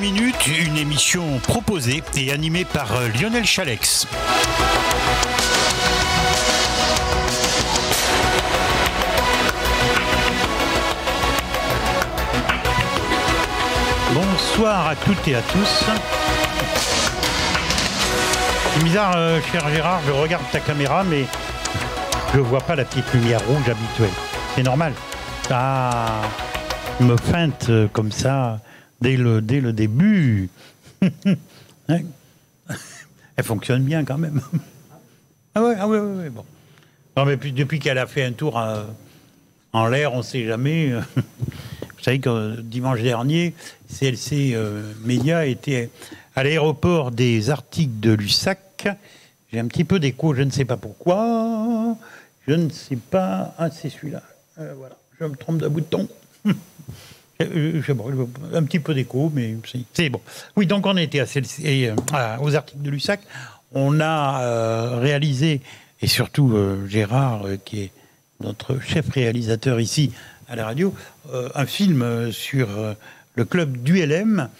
Minutes, une émission proposée et animée par Lionel Chalex. Bonsoir à toutes et à tous. C'est bizarre, cher Gérard, je regarde ta caméra, mais je ne vois pas la petite lumière rouge habituelle. C'est normal. Ah, je me feinte comme ça dès le début. Elle fonctionne bien quand même. Ah ouais, bon. Non, mais depuis qu'elle a fait un tour en l'air, on ne sait jamais. Vous savez que dimanche dernier, CLC Média était à l'aéroport des Arctiques de Lussac. J'ai un petit peu d'écho, je ne sais pas pourquoi. Je ne sais pas. Ah, c'est celui-là. Voilà, je me trompe d'un bouton. Un petit peu d'écho, mais c'est bon. Oui, donc on était aux Arctiques de Lussac. On a réalisé, et surtout Gérard, qui est notre chef réalisateur ici à la radio, un film sur le club d'ULM.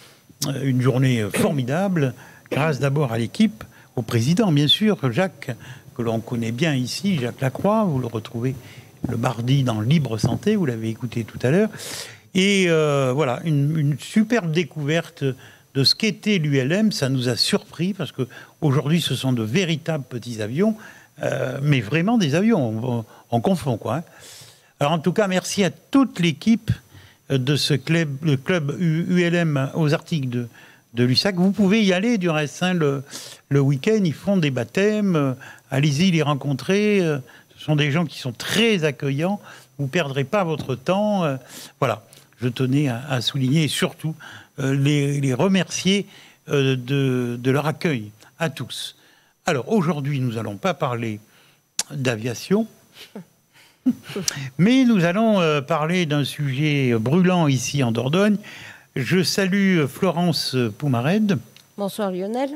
Une journée formidable, grâce d'abord à l'équipe, au président, bien sûr, Jacques, que l'on connaît bien ici, Jacques Lacroix. Vous le retrouvez le mardi dans Libre Santé, vous l'avez écouté tout à l'heure. Et voilà, une superbe découverte de ce qu'était l'ULM. Ça nous a surpris parce qu'aujourd'hui, ce sont de véritables petits avions, mais vraiment des avions. On confond, quoi. Hein. Alors, en tout cas, merci à toute l'équipe de ce club, le club ULM aux Arctiques de Lussac. Vous pouvez y aller du reste, hein, le week-end. Ils font des baptêmes. Allez-y les rencontrer. Ce sont des gens qui sont très accueillants. Vous ne perdrez pas votre temps. Voilà. Je tenais à souligner et surtout les remercier de leur accueil à tous. Alors aujourd'hui, nous n'allons pas parler d'aviation, mais nous allons parler d'un sujet brûlant ici en Dordogne. Je salue Florence Poumared. Bonsoir Lionel.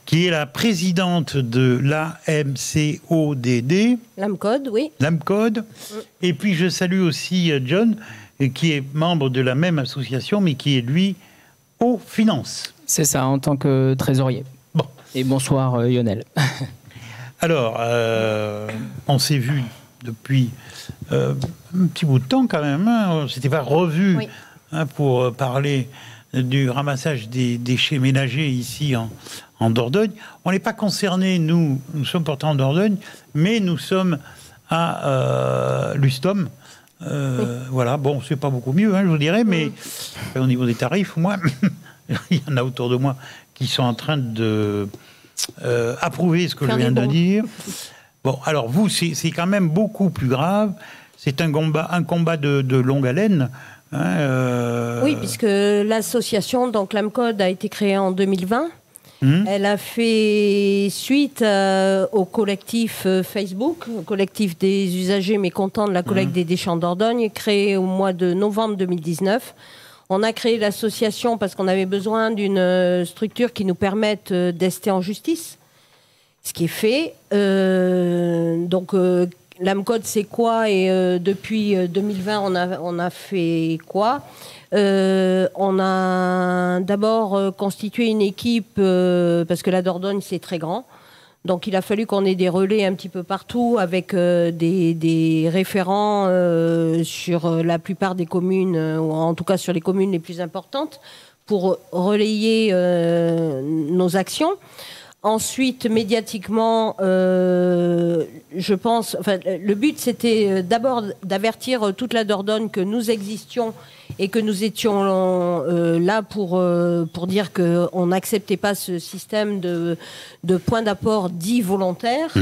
Qui est la présidente de l'AMCODD. L'AMCOD, oui. L'AMCOD. Et puis je salue aussi John, qui est membre de la même association, mais qui est, lui, aux finances. C'est ça, en tant que trésorier. Bon. Et bonsoir, Lionel. Alors, on s'est vu depuis un petit bout de temps, quand même. Hein. On ne s'était pas revu, oui, hein, pour parler du ramassage des déchets ménagers ici en Dordogne. On n'est pas concernés, nous sommes pourtant en Dordogne, mais nous sommes à Lustom. Oui. Voilà, bon, c'est pas beaucoup mieux, hein, je vous dirais, mais au niveau des tarifs, moi, il y en a autour de moi qui sont en train de approuver ce que je viens de dire. Bon, alors vous, c'est quand même beaucoup plus grave. C'est un combat de longue haleine. Hein, Oui, puisque l'association, donc l'AMCOD, a été créée en 2020. Elle a fait suite au collectif Facebook, au collectif des usagers mécontents de la collecte des déchets en Dordogne, créé au mois de novembre 2019. On a créé l'association parce qu'on avait besoin d'une structure qui nous permette d'ester en justice, ce qui est fait. Donc l'AMCOD, c'est quoi? Et depuis 2020, on a fait quoi? On a d'abord constitué une équipe parce que la Dordogne, c'est très grand. Donc il a fallu qu'on ait des relais un petit peu partout avec des référents sur la plupart des communes, ou en tout cas sur les communes les plus importantes, pour relayer nos actions. Ensuite, médiatiquement, je pense... Enfin, le but, c'était d'abord d'avertir toute la Dordogne que nous existions et que nous étions là pour dire qu'on n'acceptait pas ce système de points d'apport dits volontaires.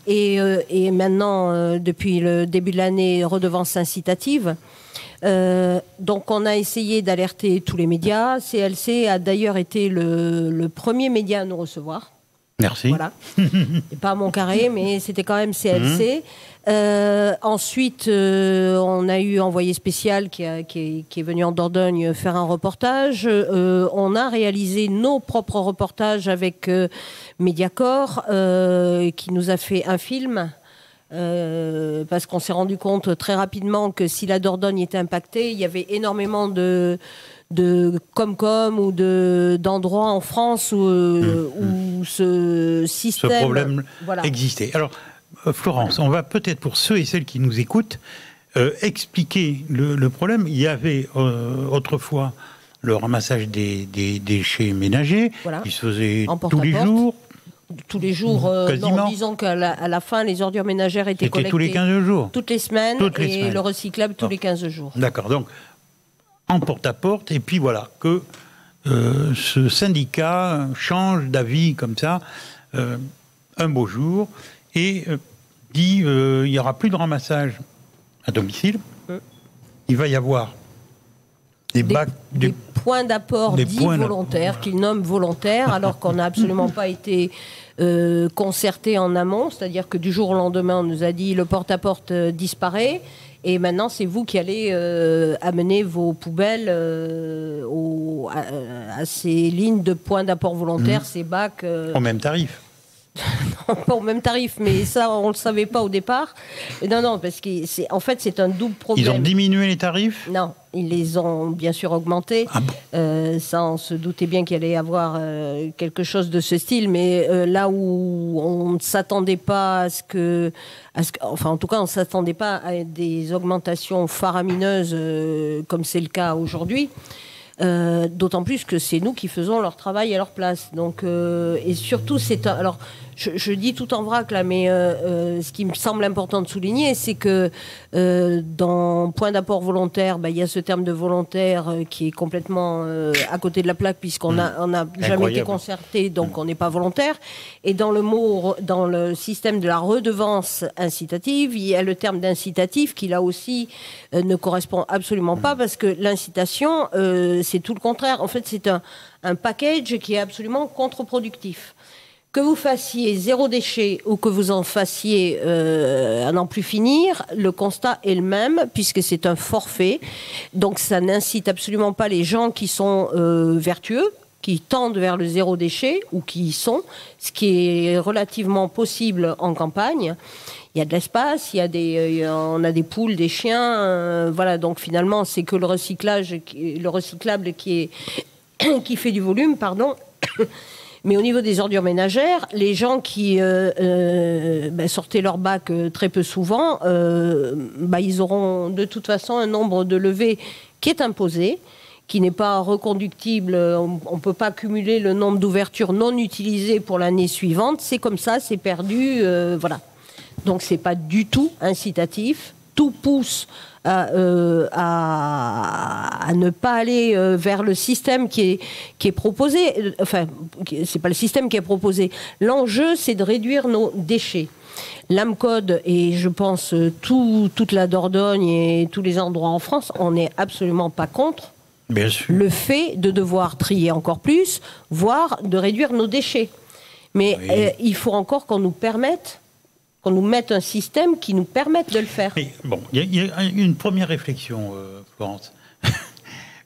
Et maintenant, depuis le début de l'année, redevance incitative. Donc on a essayé d'alerter tous les médias. CLC a d'ailleurs été le premier média à nous recevoir. Merci. Voilà. Et pas à Montcarré, mais c'était quand même CLC. Ensuite, on a eu envoyé spécial qui est venu en Dordogne faire un reportage. On a réalisé nos propres reportages avec Mediacor, qui nous a fait un film. Parce qu'on s'est rendu compte très rapidement que si la Dordogne était impactée, il y avait énormément de de Comcom ou d'endroits en France où ce système... Ce problème existait. Alors, Florence, on va peut-être, pour ceux et celles qui nous écoutent, expliquer le problème. Il y avait autrefois le ramassage des déchets ménagers qui se faisait tous les jours. Tous les jours, non, disons qu'à la fin, les ordures ménagères étaient collectées tous les 15 jours. Toutes les semaines, et le recyclable tous les 15 jours. D'accord, donc en porte-à-porte, et puis voilà, que ce syndicat change d'avis comme ça, un beau jour, et dit il n'y aura plus de ramassage à domicile, il va y avoir des points d'apport dits volontaires, qu'ils nomment volontaires, alors qu'on n'a absolument pas été concerté en amont, c'est-à-dire que du jour au lendemain, on nous a dit le porte-à-porte disparaît, et maintenant c'est vous qui allez amener vos poubelles à ces lignes de points d'apport volontaires, ces bacs... Au même tarif. Non, pas au même tarif, mais ça, on ne le savait pas au départ. Non, parce que c'est un double problème. Ils ont diminué les tarifs ? Non, ils les ont bien sûr augmentés. Ah bon. Ça, on se doutait bien qu'il allait y avoir quelque chose de ce style, mais là où on ne s'attendait pas à ce que... Enfin, en tout cas, on ne s'attendait pas à des augmentations faramineuses comme c'est le cas aujourd'hui. D'autant plus que c'est nous qui faisons leur travail à leur place. Donc, et surtout, alors, je dis tout en vrac là, mais ce qui me semble important de souligner, c'est que dans point d'apport volontaire, il y a ce terme de volontaire qui est complètement à côté de la plaque, puisqu'on n'a jamais été concerté, donc on n'est pas volontaire. Et dans le système de la redevance incitative, il y a le terme d'incitatif qui là aussi ne correspond absolument pas, parce que l'incitation, c'est tout le contraire. En fait, c'est un package qui est absolument contre-productif. Que vous fassiez zéro déchet ou que vous en fassiez à n'en plus finir, le constat est le même, puisque c'est un forfait. Donc ça n'incite absolument pas les gens qui sont vertueux, qui tendent vers le zéro déchet, ou qui y sont, ce qui est relativement possible en campagne. Il y a de l'espace, on a des poules, des chiens, voilà. Donc finalement, c'est que le recyclable qui fait du volume, pardon. Mais au niveau des ordures ménagères, les gens qui sortaient leur bac très peu souvent, ils auront de toute façon un nombre de levées qui est imposé, qui n'est pas reconductible. On ne peut pas cumuler le nombre d'ouvertures non utilisées pour l'année suivante. C'est comme ça, c'est perdu, voilà. Donc c'est pas du tout incitatif. Tout pousse à ne pas aller vers le système qui est proposé. Enfin, c'est pas le système qui est proposé. L'enjeu, c'est de réduire nos déchets. L'AMCODE et je pense toute la Dordogne et tous les endroits en France, on n'est absolument pas contre Bien sûr. le fait de devoir trier encore plus, voire de réduire nos déchets. Mais il faut encore qu'on nous mette un système qui nous permette de le faire. Mais bon, il y a une première réflexion, Florence. Je ne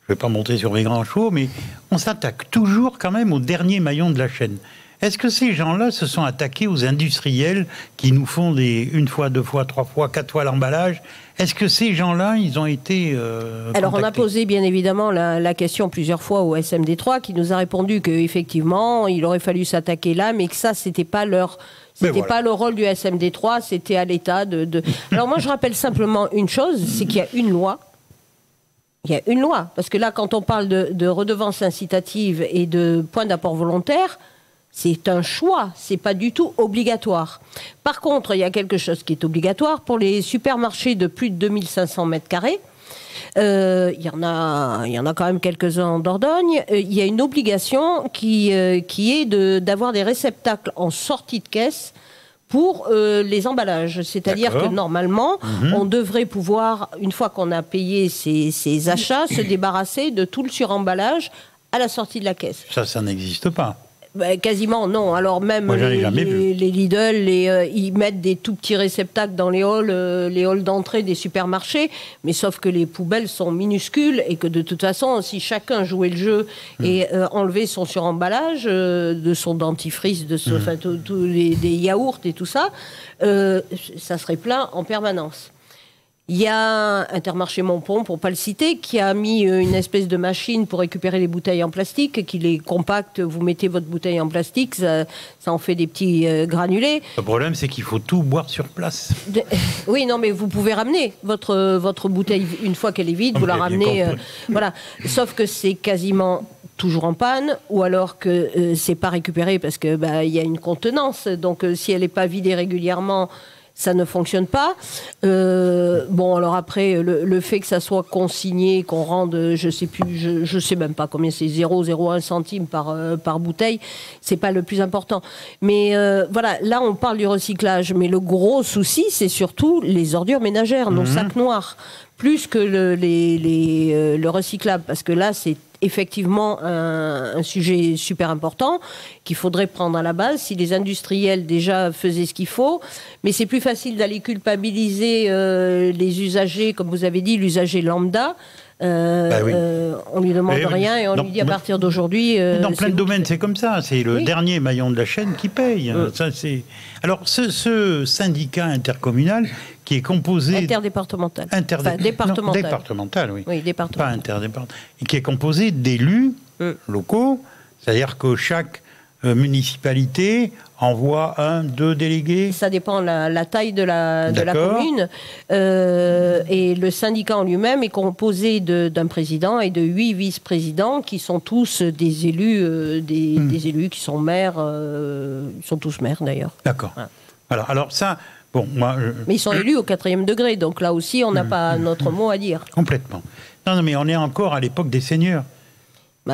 vais pas monter sur mes grands chevaux, mais on s'attaque toujours quand même au dernier maillon de la chaîne. Est-ce que ces gens-là se sont attaqués aux industriels qui nous font une fois, 2 fois, 3 fois, 4 fois l'emballage? Est-ce que ces gens-là, ils ont été Alors, on a posé bien évidemment la question plusieurs fois au SMD3 qui nous a répondu qu'effectivement, il aurait fallu s'attaquer là, mais que ça, c'était pas leur... C'était pas le rôle du SMD3, c'était à l'État de... Alors moi, je rappelle simplement une chose, c'est qu'il y a une loi. Il y a une loi. Parce que là, quand on parle de redevance incitative et de point d'apport volontaire, c'est un choix, c'est pas du tout obligatoire. Par contre, il y a quelque chose qui est obligatoire pour les supermarchés de plus de 2500 mètres carrés. Il y en a quand même quelques-uns en Dordogne. Il y a une obligation qui est d'avoir des réceptacles en sortie de caisse pour les emballages. C'est-à-dire que normalement, on devrait pouvoir, une fois qu'on a payé ses achats, se débarrasser de tout le suremballage à la sortie de la caisse. Ça n'existe pas. Quasiment non. Alors même Moi, les Lidl, ils mettent des tout petits réceptacles dans les halls d'entrée des supermarchés, mais sauf que les poubelles sont minuscules et que de toute façon, si chacun jouait le jeu et enlevait son suremballage, de son dentifrice, enfin, des yaourts et tout ça, ça serait plein en permanence. Il y a Intermarché Montpont, pour ne pas le citer, qui a mis une espèce de machine pour récupérer les bouteilles en plastique, qui les compacte, vous mettez votre bouteille en plastique, ça en fait des petits granulés. Le problème, c'est qu'il faut tout boire sur place. Oui, non, mais vous pouvez ramener votre bouteille, une fois qu'elle est vide, vous la ramenez. Voilà. Sauf que c'est quasiment toujours en panne, ou alors que c'est pas récupéré parce que y a une contenance. Donc si elle n'est pas vidée régulièrement, ça ne fonctionne pas. Bon, alors après, le fait que ça soit consigné, qu'on rende, je sais plus, je sais même pas combien c'est, 0,01 centime par bouteille, c'est pas le plus important. Mais voilà, là on parle du recyclage, mais le gros souci, c'est surtout les ordures ménagères, nos sacs noirs, plus que le recyclable, parce que là c'est effectivement un sujet super important qu'il faudrait prendre à la base si les industriels déjà faisaient ce qu'il faut. Mais c'est plus facile d'aller culpabiliser les usagers, comme vous avez dit, l'usager lambda. On lui demande rien et on lui dit à partir d'aujourd'hui... dans plein de domaines, c'est comme ça. C'est le dernier maillon de la chaîne qui paye. Ça, alors, ce syndicat intercommunal qui est composé... Interdépartemental. Départemental. Départemental, oui. Oui, départemental. Pas interdépartemental. Et qui est composé d'élus locaux. C'est-à-dire que chaque municipalité envoie 1, 2 délégués. Ça dépend la taille de la commune. Et le syndicat en lui-même est composé d'un président et de 8 vice-présidents qui sont tous des élus, des élus qui sont maires. Ils sont tous maires d'ailleurs. D'accord. Voilà. Alors ça, bon, moi... Mais ils sont élus au 4e degré, donc là aussi on n'a pas notre mot à dire. Complètement. Non, mais on est encore à l'époque des seigneurs.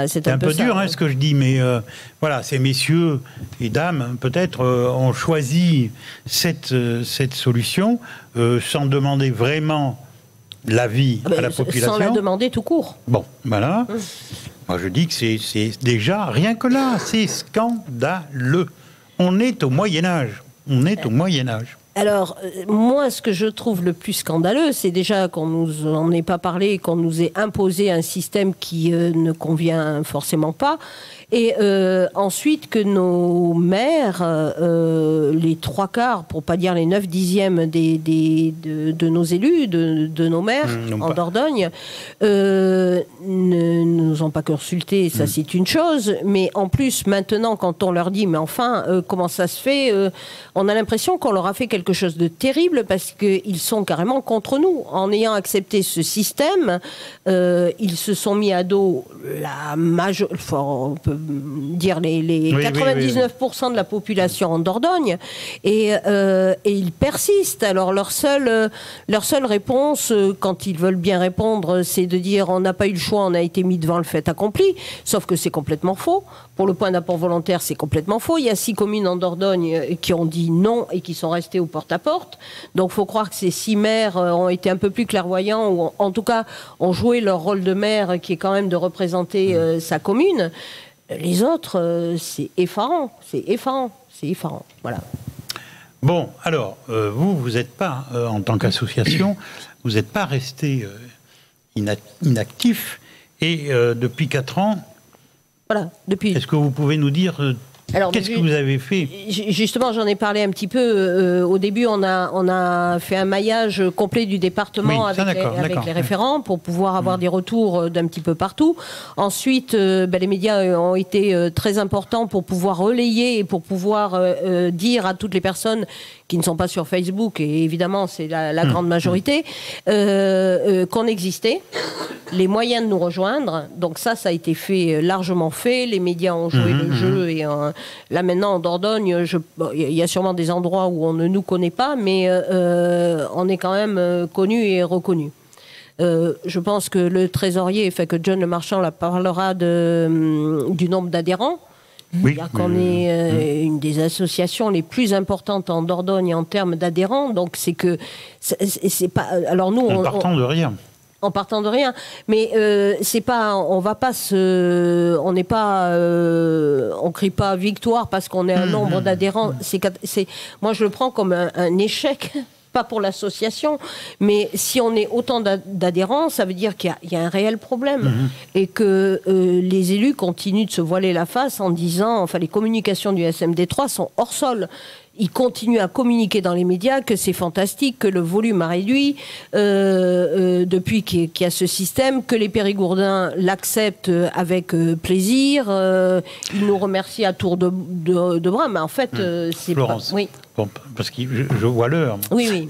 C'est un peu dur ce que je dis, mais voilà, ces messieurs et dames, peut-être, ont choisi cette solution sans demander vraiment l'avis à la population. Sans la demander tout court. Bon, voilà. Moi, je dis que c'est déjà, rien que là, c'est scandaleux. On est au Moyen-Âge. On est au Moyen-Âge. Alors, moi, ce que je trouve le plus scandaleux, c'est déjà qu'on nous en ait pas parlé, qu'on nous ait imposé un système qui ne convient forcément pas. Et ensuite, que nos maires, les 3/4, pour pas dire les 9/10 de nos élus, de nos maires en Dordogne, ne nous ont pas consultés, ça c'est une chose. Mais en plus, maintenant, quand on leur dit, mais enfin, comment ça se fait, on a l'impression qu'on leur a fait quelque chose de terrible parce qu'ils sont carrément contre nous. En ayant accepté ce système, ils se sont mis à dos la majorité, on peut dire les 99% de la population en Dordogne, et ils persistent. Alors leur seule réponse, quand ils veulent bien répondre, c'est de dire on n'a pas eu le choix, on a été mis devant le fait accompli, sauf que c'est complètement faux. Pour le point d'apport volontaire, c'est complètement faux. Il y a 6 communes en Dordogne qui ont dit non et qui sont restées au porte-à-porte. Donc il faut croire que ces 6 maires ont été un peu plus clairvoyants, ou en tout cas ont joué leur rôle de maire, qui est quand même de représenter sa commune. Les autres, c'est effarant, voilà. Bon, alors, vous n'êtes pas, en tant qu'association, vous n'êtes pas resté inactif, et depuis 4 ans, voilà, depuis... Est-ce que vous pouvez nous dire qu'est-ce que vous avez fait? Justement, j'en ai parlé un petit peu. Au début, on a fait un maillage complet du département avec les référents pour pouvoir avoir des retours d'un petit peu partout. Ensuite, les médias ont été très importants pour pouvoir relayer et pour pouvoir dire à toutes les personnes qui ne sont pas sur Facebook, et évidemment c'est la grande majorité, qu'on existait, les moyens de nous rejoindre. Donc ça a été fait, largement fait. Les médias ont joué le jeu, et là maintenant en Dordogne, il y a sûrement des endroits où on ne nous connaît pas, mais on est quand même connus et reconnus. Je pense que le trésorier, que John Le Marchand parlera du nombre d'adhérents. Oui, qu'on est une des associations les plus importantes en Dordogne en termes d'adhérents. Donc c'est que c'est pas. Alors nous, en partant de rien. En partant de rien, mais c'est pas. On va pas on n'est pas. On crie pas victoire parce qu'on est un nombre d'adhérents. Moi, je le prends comme un échec pas pour l'association, mais si on est autant d'adhérents, ça veut dire qu'il y a un réel problème et que les élus continuent de se voiler la face en disant, enfin les communications du SMD3 sont hors sol. Ils continuent à communiquer dans les médias que c'est fantastique, que le volume a réduit depuis qu'il y a ce système, que les Périgourdins l'acceptent avec plaisir. Ils nous remercient à tour de bras, mais en fait, c'est Florence, pas... Oui. Bon, parce que je vois l'heure. Oui.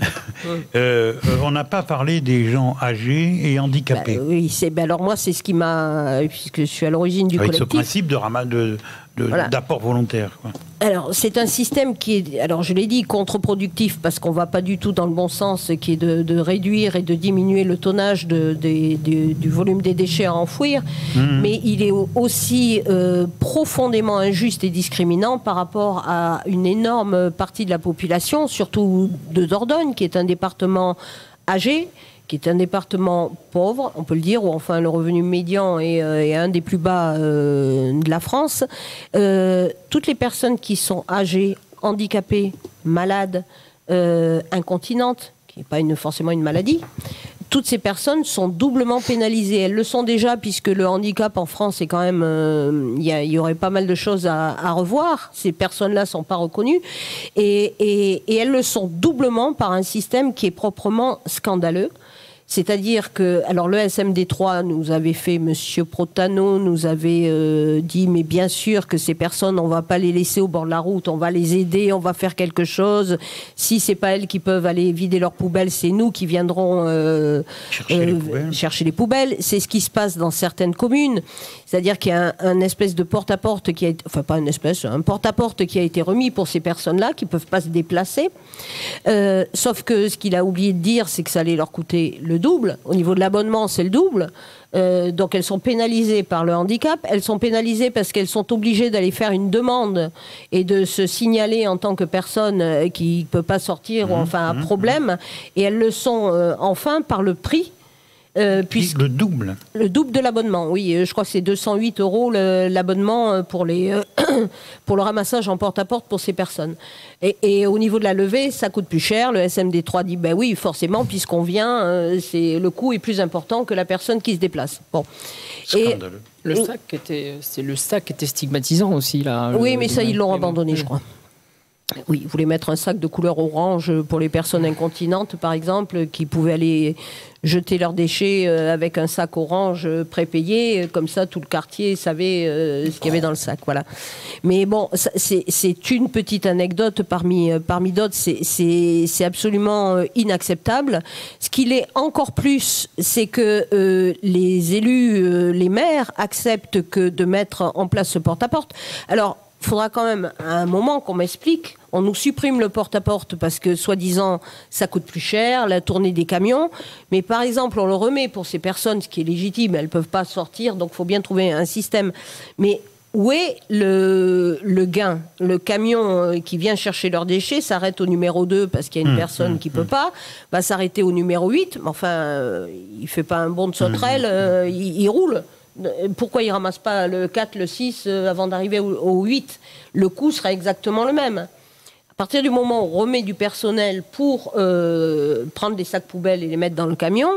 On n'a pas parlé des gens âgés et handicapés. Oui, alors moi, c'est ce qui m'a... Puisque je suis à l'origine du collectif. Avec ce principe d'apport volontaire, quoi. Alors, c'est un système qui est, alors je l'ai dit, contre-productif, parce qu'on ne va pas du tout dans le bon sens, qui est de réduire et de diminuer le tonnage du volume des déchets à enfouir, mais il est aussi profondément injuste et discriminant par rapport à une énorme partie de la population, surtout de Dordogne, qui est un département âgé, qui est un département pauvre, on peut le dire, où enfin le revenu médian est un des plus bas de la France. Toutes les personnes qui sont âgées, handicapées, malades, incontinentes, qui n'est pas forcément une maladie, toutes ces personnes sont doublement pénalisées. Elles le sont déjà, puisque le handicap en France est quand même... Il y aurait pas mal de choses à revoir. Ces personnes-là ne sont pas reconnues. Et elles le sont doublement par un système qui est proprement scandaleux. C'est-à-dire que, alors le SMD3 nous avait fait, Monsieur Protano nous avait dit, mais bien sûr que ces personnes, on va pas les laisser au bord de la route, on va les aider, on va faire quelque chose. Si c'est pas elles qui peuvent aller vider leurs poubelles, c'est nous qui viendrons chercher les poubelles. C'est ce qui se passe dans certaines communes. C'est-à-dire qu'il y a un espèce de porte-à-porte qui a été, enfin pas un porte-à-porte qui a été remis pour ces personnes-là qui peuvent pas se déplacer. Sauf que ce qu'il a oublié de dire, c'est que ça allait leur coûter le double. Au niveau de l'abonnement, c'est le double. Donc elles sont pénalisées par le handicap. Elles sont pénalisées parce qu'elles sont obligées d'aller faire une demande et de se signaler en tant que personne qui ne peut pas sortir ou enfin un problème. Et elles le sont enfin par le prix. Le double. Le double de l'abonnement, oui. Je crois que c'est 208 € l'abonnement pour le ramassage en porte-à-porte pour ces personnes. Et au niveau de la levée, ça coûte plus cher. Le SMD3 dit, ben oui, forcément, puisqu'on vient, le coût est plus important que la personne qui se déplace. Bon. Scandaleux. C'est le sac qui était stigmatisant aussi, là. Oui, mais ça, ils l'ont abandonné, je crois. Oui, ils voulaient mettre un sac de couleur orange pour les personnes incontinentes, par exemple, qui pouvaient aller jeter leurs déchets avec un sac orange prépayé. Comme ça, tout le quartier savait ce qu'il y avait dans le sac. Voilà. Mais bon, c'est une petite anecdote parmi d'autres. C'est absolument inacceptable. Ce qu'il est encore plus, c'est que les élus, les maires, acceptent que de mettre en place ce porte-à-porte. Alors, il faudra quand même à un moment qu'on m'explique. On nous supprime le porte-à-porte parce que, soi-disant, ça coûte plus cher, la tournée des camions. Mais par exemple, on le remet pour ces personnes, ce qui est légitime, elles ne peuvent pas sortir, donc il faut bien trouver un système. Mais où est le gain? Le camion qui vient chercher leurs déchets s'arrête au numéro 2 parce qu'il y a une personne qui ne peut pas, va s'arrêter au numéro 8. Mais enfin, il ne fait pas un bond de sauterelle, il roule. Pourquoi il ne ramasse pas le 4, le 6 avant d'arriver au 8? Le coût sera exactement le même. À partir du moment où on remet du personnel pour prendre des sacs poubelles et les mettre dans le camion,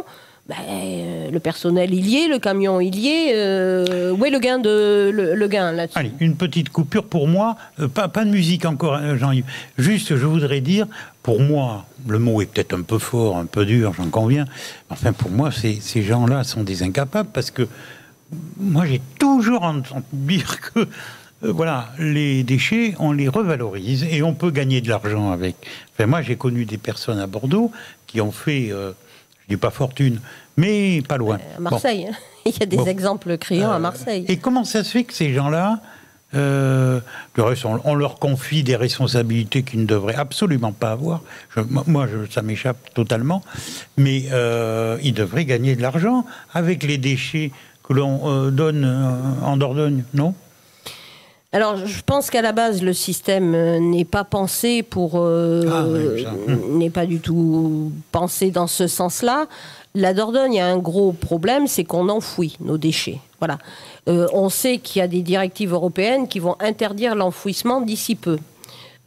le personnel il y est, le camion il y est. Où est le gain là-dessus? Allez, une petite coupure pour moi. Pas de musique encore, Jean-Yves. Juste, je voudrais dire, pour moi, le mot est peut-être un peu fort, un peu dur, j'en conviens. Enfin, pour moi, ces gens-là sont des incapables parce que moi, j'ai toujours entendu dire que voilà, les déchets, on les revalorise et on peut gagner de l'argent avec. Enfin, moi, j'ai connu des personnes à Bordeaux qui ont fait, je dis pas fortune, mais pas loin. À Marseille, bon. Il y a des exemples criants à Marseille. Et comment ça se fait que ces gens-là, on leur confie des responsabilités qu'ils ne devraient absolument pas avoir. Ça m'échappe totalement. Mais ils devraient gagner de l'argent avec les déchets que l'on donne en Dordogne, non? Alors, je pense qu'à la base, le système n'est pas pensé n'est pas du tout pensé dans ce sens-là. La Dordogne a un gros problème, c'est qu'on enfouit nos déchets. Voilà. On sait qu'il y a des directives européennes qui vont interdire l'enfouissement d'ici peu.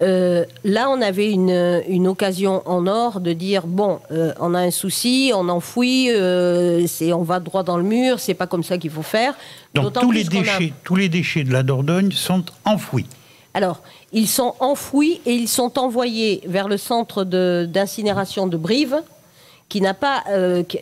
Là, on avait une occasion en or de dire bon, on a un souci, on enfouit, on va droit dans le mur, c'est pas comme ça qu'il faut faire. Donc tous les déchets de la Dordogne sont enfouis. Alors, ils sont enfouis et ils sont envoyés vers le centre d'incinération de Brive, qui n'a pas...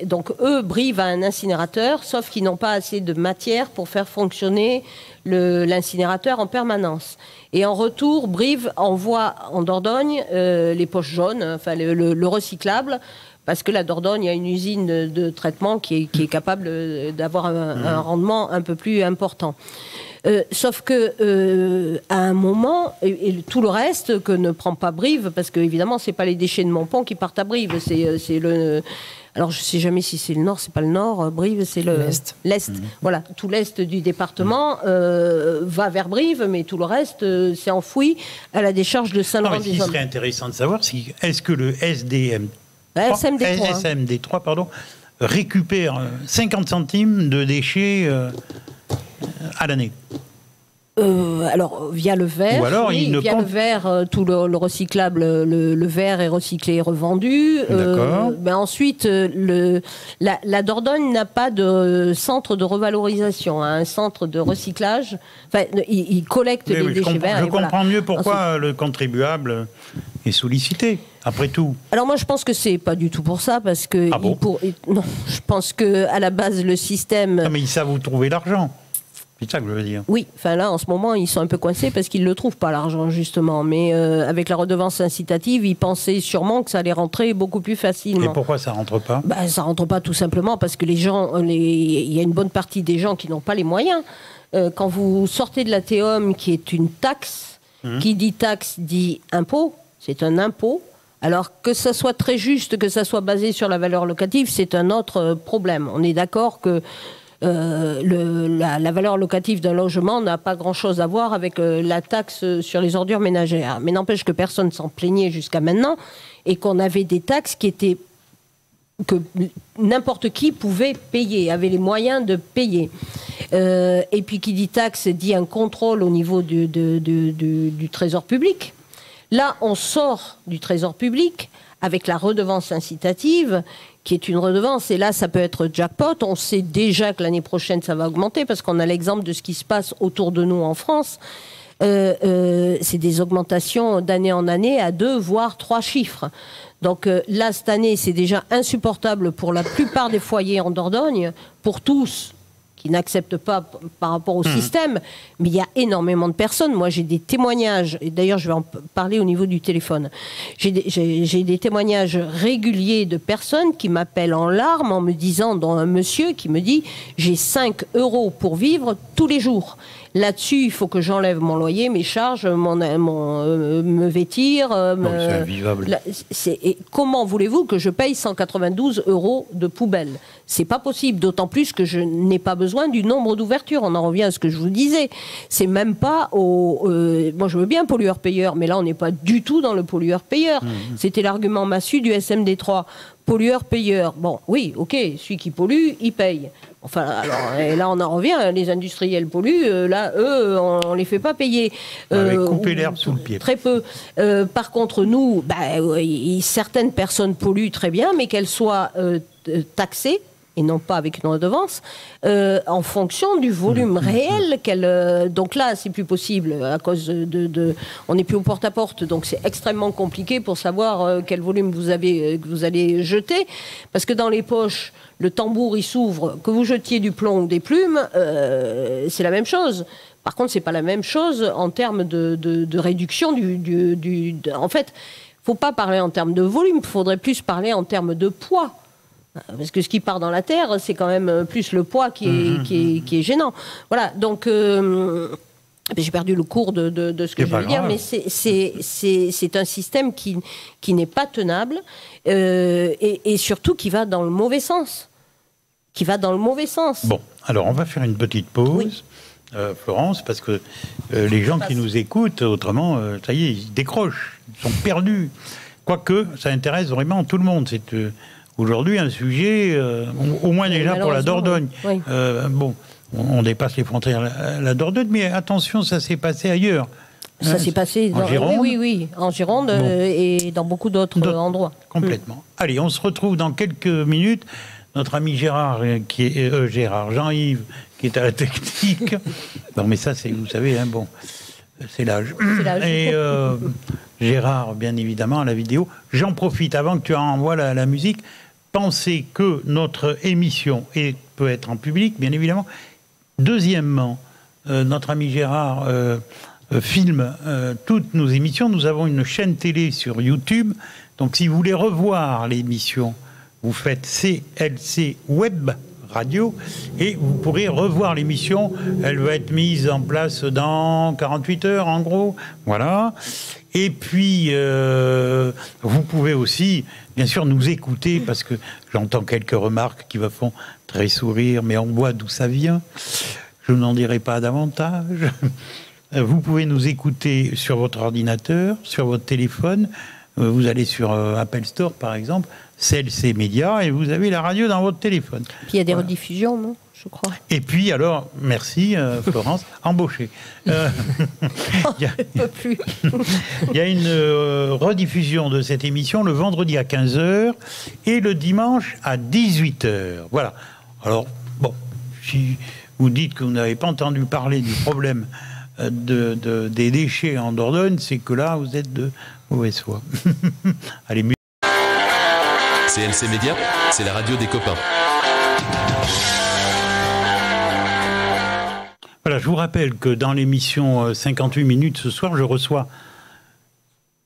donc, Brive a un incinérateur, sauf qu'ils n'ont pas assez de matière pour faire fonctionner l'incinérateur en permanence. Et en retour, Brive envoie en Dordogne les poches jaunes, enfin le recyclable, parce que la Dordogne a une usine de traitement qui est capable d'avoir un rendement un peu plus important. Sauf que à un moment, et tout le reste que ne prend pas Brive, parce que évidemment c'est pas les déchets de Montpont qui partent à Brive, c'est le. Alors je sais jamais si c'est le nord, c'est pas le nord. Brive, c'est l'est. Voilà, tout l'est du département va vers Brive, mais tout le reste c'est enfoui à la décharge de Saint-Laurent-des-Hommes. Ce qui serait intéressant de savoir, est-ce que le SMD3 récupère 50 centimes de déchets à l'année. Alors, via le verre, le verre, tout le recyclable, le verre est recyclé et revendu. Ensuite, la Dordogne n'a pas de centre de revalorisation, un centre de recyclage. Enfin, il collecte les déchets verts. Je comprends mieux pourquoi le contribuable est sollicité, après tout. Alors moi, je pense que c'est pas du tout pour ça, parce que... non, je pense qu'à la base, le système... Non, mais ils savent où trouver l'argent. C'est ça que je veux dire. Oui, enfin là, en ce moment, ils sont un peu coincés parce qu'ils ne le trouvent pas, l'argent, justement. Mais avec la redevance incitative, ils pensaient sûrement que ça allait rentrer beaucoup plus facilement. Et pourquoi ça ne rentre pas ? Ça ne rentre pas tout simplement parce que il y a une bonne partie des gens qui n'ont pas les moyens. Quand vous sortez de la TEOM, qui est une taxe, qui dit taxe dit impôt, c'est un impôt. Alors que ça soit très juste, que ça soit basé sur la valeur locative, c'est un autre problème. On est d'accord que la valeur locative d'un logement n'a pas grand-chose à voir avec la taxe sur les ordures ménagères. Mais n'empêche que personne ne s'en plaignait jusqu'à maintenant et qu'on avait des taxes que n'importe qui pouvait payer, avait les moyens de payer. Et puis qui dit taxe dit un contrôle au niveau du trésor public. Là, on sort du trésor public avec la redevance incitative, qui est une redevance, et là, ça peut être jackpot. On sait déjà que l'année prochaine, ça va augmenter, parce qu'on a l'exemple de ce qui se passe autour de nous en France. C'est des augmentations d'année en année à 2, voire 3 chiffres. Donc là, cette année, c'est déjà insupportable pour la plupart des foyers en Dordogne, pour tous, qui n'acceptent pas par rapport au système, mais il y a énormément de personnes. Moi, j'ai des témoignages, et d'ailleurs, je vais en parler au niveau du téléphone. J'ai des témoignages réguliers de personnes qui m'appellent en larmes en me disant, dont un monsieur qui me dit « j'ai 5 € pour vivre tous les jours ». Là-dessus, il faut que j'enlève mon loyer, mes charges, me vêtir. C'est invivable. Et comment voulez-vous que je paye 192 € de poubelle ? C'est pas possible, d'autant plus que je n'ai pas besoin du nombre d'ouvertures. On en revient à ce que je vous disais. C'est même pas moi, je veux bien pollueur-payeur, mais là, on n'est pas du tout dans le pollueur-payeur. C'était l'argument massu du SMD3. Pollueur-payeur. Bon, oui, ok, celui qui pollue, il paye. Enfin, alors, et là, on en revient, les industriels polluent, là, eux, on les fait pas payer. Couper l'herbe sous le pied. Très peu. Par contre, nous, certaines personnes polluent très bien, mais qu'elles soient taxées, et non pas avec une redevance, en fonction du volume réel qu'elle... donc là, c'est plus possible à cause on n'est plus au porte-à-porte, donc c'est extrêmement compliqué pour savoir quel volume que vous allez jeter, parce que dans les poches, le tambour, il s'ouvre, que vous jetiez du plomb ou des plumes, c'est la même chose. Par contre, c'est pas la même chose en termes de réduction en fait, faut pas parler en termes de volume, il faudrait plus parler en termes de poids. Parce que ce qui part dans la terre, c'est quand même plus le poids qui est gênant. Voilà, donc j'ai perdu le cours de ce que je veux dire, mais c'est un système qui n'est pas tenable et surtout qui va dans le mauvais sens. Bon, alors on va faire une petite pause, Florence, parce que les gens qui nous écoutent, autrement, ça y est, ils décrochent, ils sont perdus. Quoique, ça intéresse vraiment tout le monde. C'est... aujourd'hui, un sujet, au moins déjà pour la Dordogne. Oui. On dépasse les frontières la Dordogne, mais attention, ça s'est passé ailleurs. Ça s'est passé en Gironde. Oui, en Gironde et dans beaucoup d'autres endroits. Complètement. Allez, on se retrouve dans quelques minutes. Notre ami Gérard, Jean-Yves, qui est à la technique. Non, mais ça, vous savez, hein, bon, c'est l'âge. Et Gérard, bien évidemment, à la vidéo. J'en profite, avant que tu envoies la musique, pensez que notre émission peut être en public, bien évidemment. Deuxièmement, notre ami Gérard filme toutes nos émissions. Nous avons une chaîne télé sur YouTube. Donc, si vous voulez revoir l'émission, vous faites CLC Web Radio et vous pourrez revoir l'émission. Elle va être mise en place dans 48 heures, en gros. Voilà. Et puis, vous pouvez aussi, bien sûr, nous écouter, parce que j'entends quelques remarques qui me font très sourire, mais on voit d'où ça vient. Je n'en dirai pas davantage. Vous pouvez nous écouter sur votre ordinateur, sur votre téléphone. Vous allez sur Apple Store, par exemple, CLC Média, et vous avez la radio dans votre téléphone. Puis il y a des rediffusions, non ? Je crois. Et puis, alors, merci Florence, embauchée. Il y a une rediffusion de cette émission le vendredi à 15h et le dimanche à 18h. Voilà. Alors, bon, si vous dites que vous n'avez pas entendu parler du problème des déchets en Dordogne, c'est que là, vous êtes de mauvaise foi. Allez, CLC Média, c'est la radio des copains. Voilà, je vous rappelle que dans l'émission 58 minutes ce soir, je reçois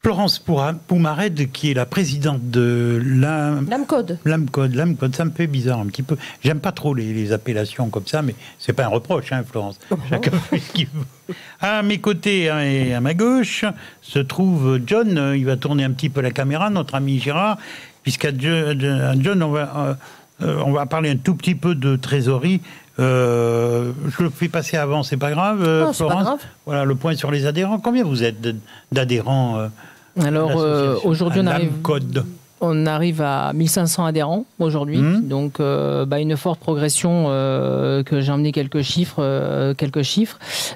Florence Poumarède, qui est la présidente de l'AMCODE. L'AMCODE, ça me fait bizarre un petit peu. J'aime pas trop les appellations comme ça, mais c'est pas un reproche, hein, Florence. Chacun fait ce qu'il veut. À mes côtés et à ma gauche se trouve John. Il va tourner un petit peu la caméra, notre ami Gérard, puisqu'à John, on va parler un tout petit peu de trésorerie. Je le fais passer avant, c'est pas grave, non, Florence. C'est pas grave. Voilà, le point sur les adhérents. Combien vous êtes d'adhérents Alors, aujourd'hui, on arrive à 1500 adhérents aujourd'hui. Donc, une forte progression, que j'ai emmené quelques chiffres.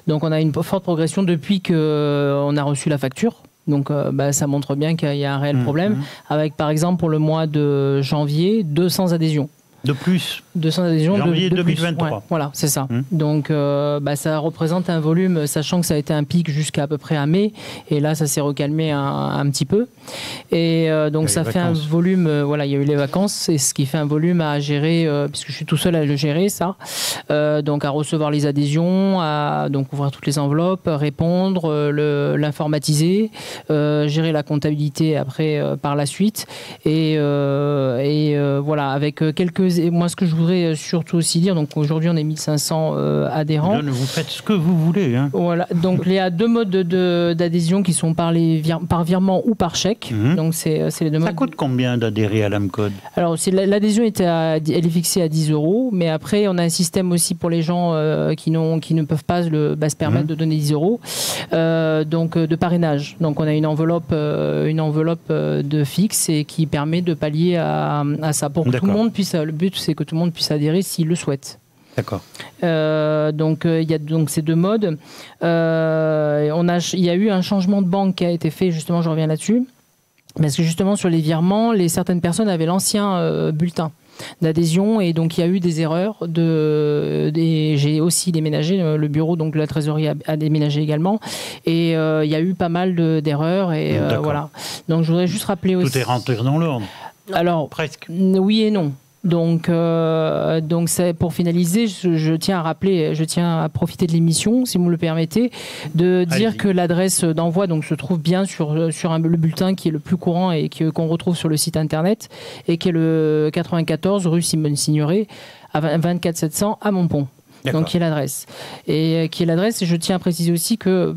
Donc, on a une forte progression depuis qu'on a reçu la facture. Donc, ça montre bien qu'il y a un réel problème. Avec, par exemple, pour le mois de janvier, 200 adhésions. De plus. 200 adhésions. Janvier de 2023. Plus. Ouais, voilà, c'est ça. Donc, ça représente un volume, sachant que ça a été un pic jusqu'à peu près à mai. Et là, ça s'est recalmé un petit peu. Et donc, ça fait un volume. Il y a eu les vacances. Et ce qui fait un volume à gérer, puisque je suis tout seul à le gérer, ça. Donc, à recevoir les adhésions, à donc ouvrir toutes les enveloppes, répondre, l'informatiser, gérer la comptabilité après par la suite. Et voilà, avec quelques. Moi, ce que je voudrais surtout aussi dire, donc aujourd'hui, on est 1500 adhérents. Là, vous faites ce que vous voulez. Hein. Voilà, donc il y a deux modes d'adhésion qui sont par virement ou par chèque. Donc, c'est les deux modes. Ça coûte combien d'adhérer à l'AMCODE ? Alors, l'adhésion elle est fixée à 10 €, mais après, on a un système aussi pour les gens qui ne peuvent pas se permettre de donner 10 €, donc de parrainage. Donc, on a une enveloppe de fixe et qui permet de pallier à ça pour que tout le monde puisse. Le but, c'est que tout le monde puisse adhérer s'il le souhaite. D'accord. Donc, il y a donc ces deux modes. Il y a eu un changement de banque qui a été fait, justement, je reviens là-dessus. Parce que justement, sur les virements, certaines personnes avaient l'ancien bulletin d'adhésion et donc il y a eu des erreurs. J'ai aussi déménagé, le bureau donc de la trésorerie a déménagé également et il y a eu pas mal d'erreurs et voilà. Donc, je voudrais juste rappeler aussi... Tout est rentré dans l'ordre. Alors, presque. Oui et non. Donc c'est pour finaliser, je tiens à profiter de l'émission, si vous me le permettez, de dire que l'adresse d'envoi donc se trouve bien sur le bulletin qui est le plus courant et qu'on retrouve sur le site internet et qui est le 94 rue Simone Signoret à 24 700 à Montpont. Donc qui est l'adresse. Et je tiens à préciser aussi que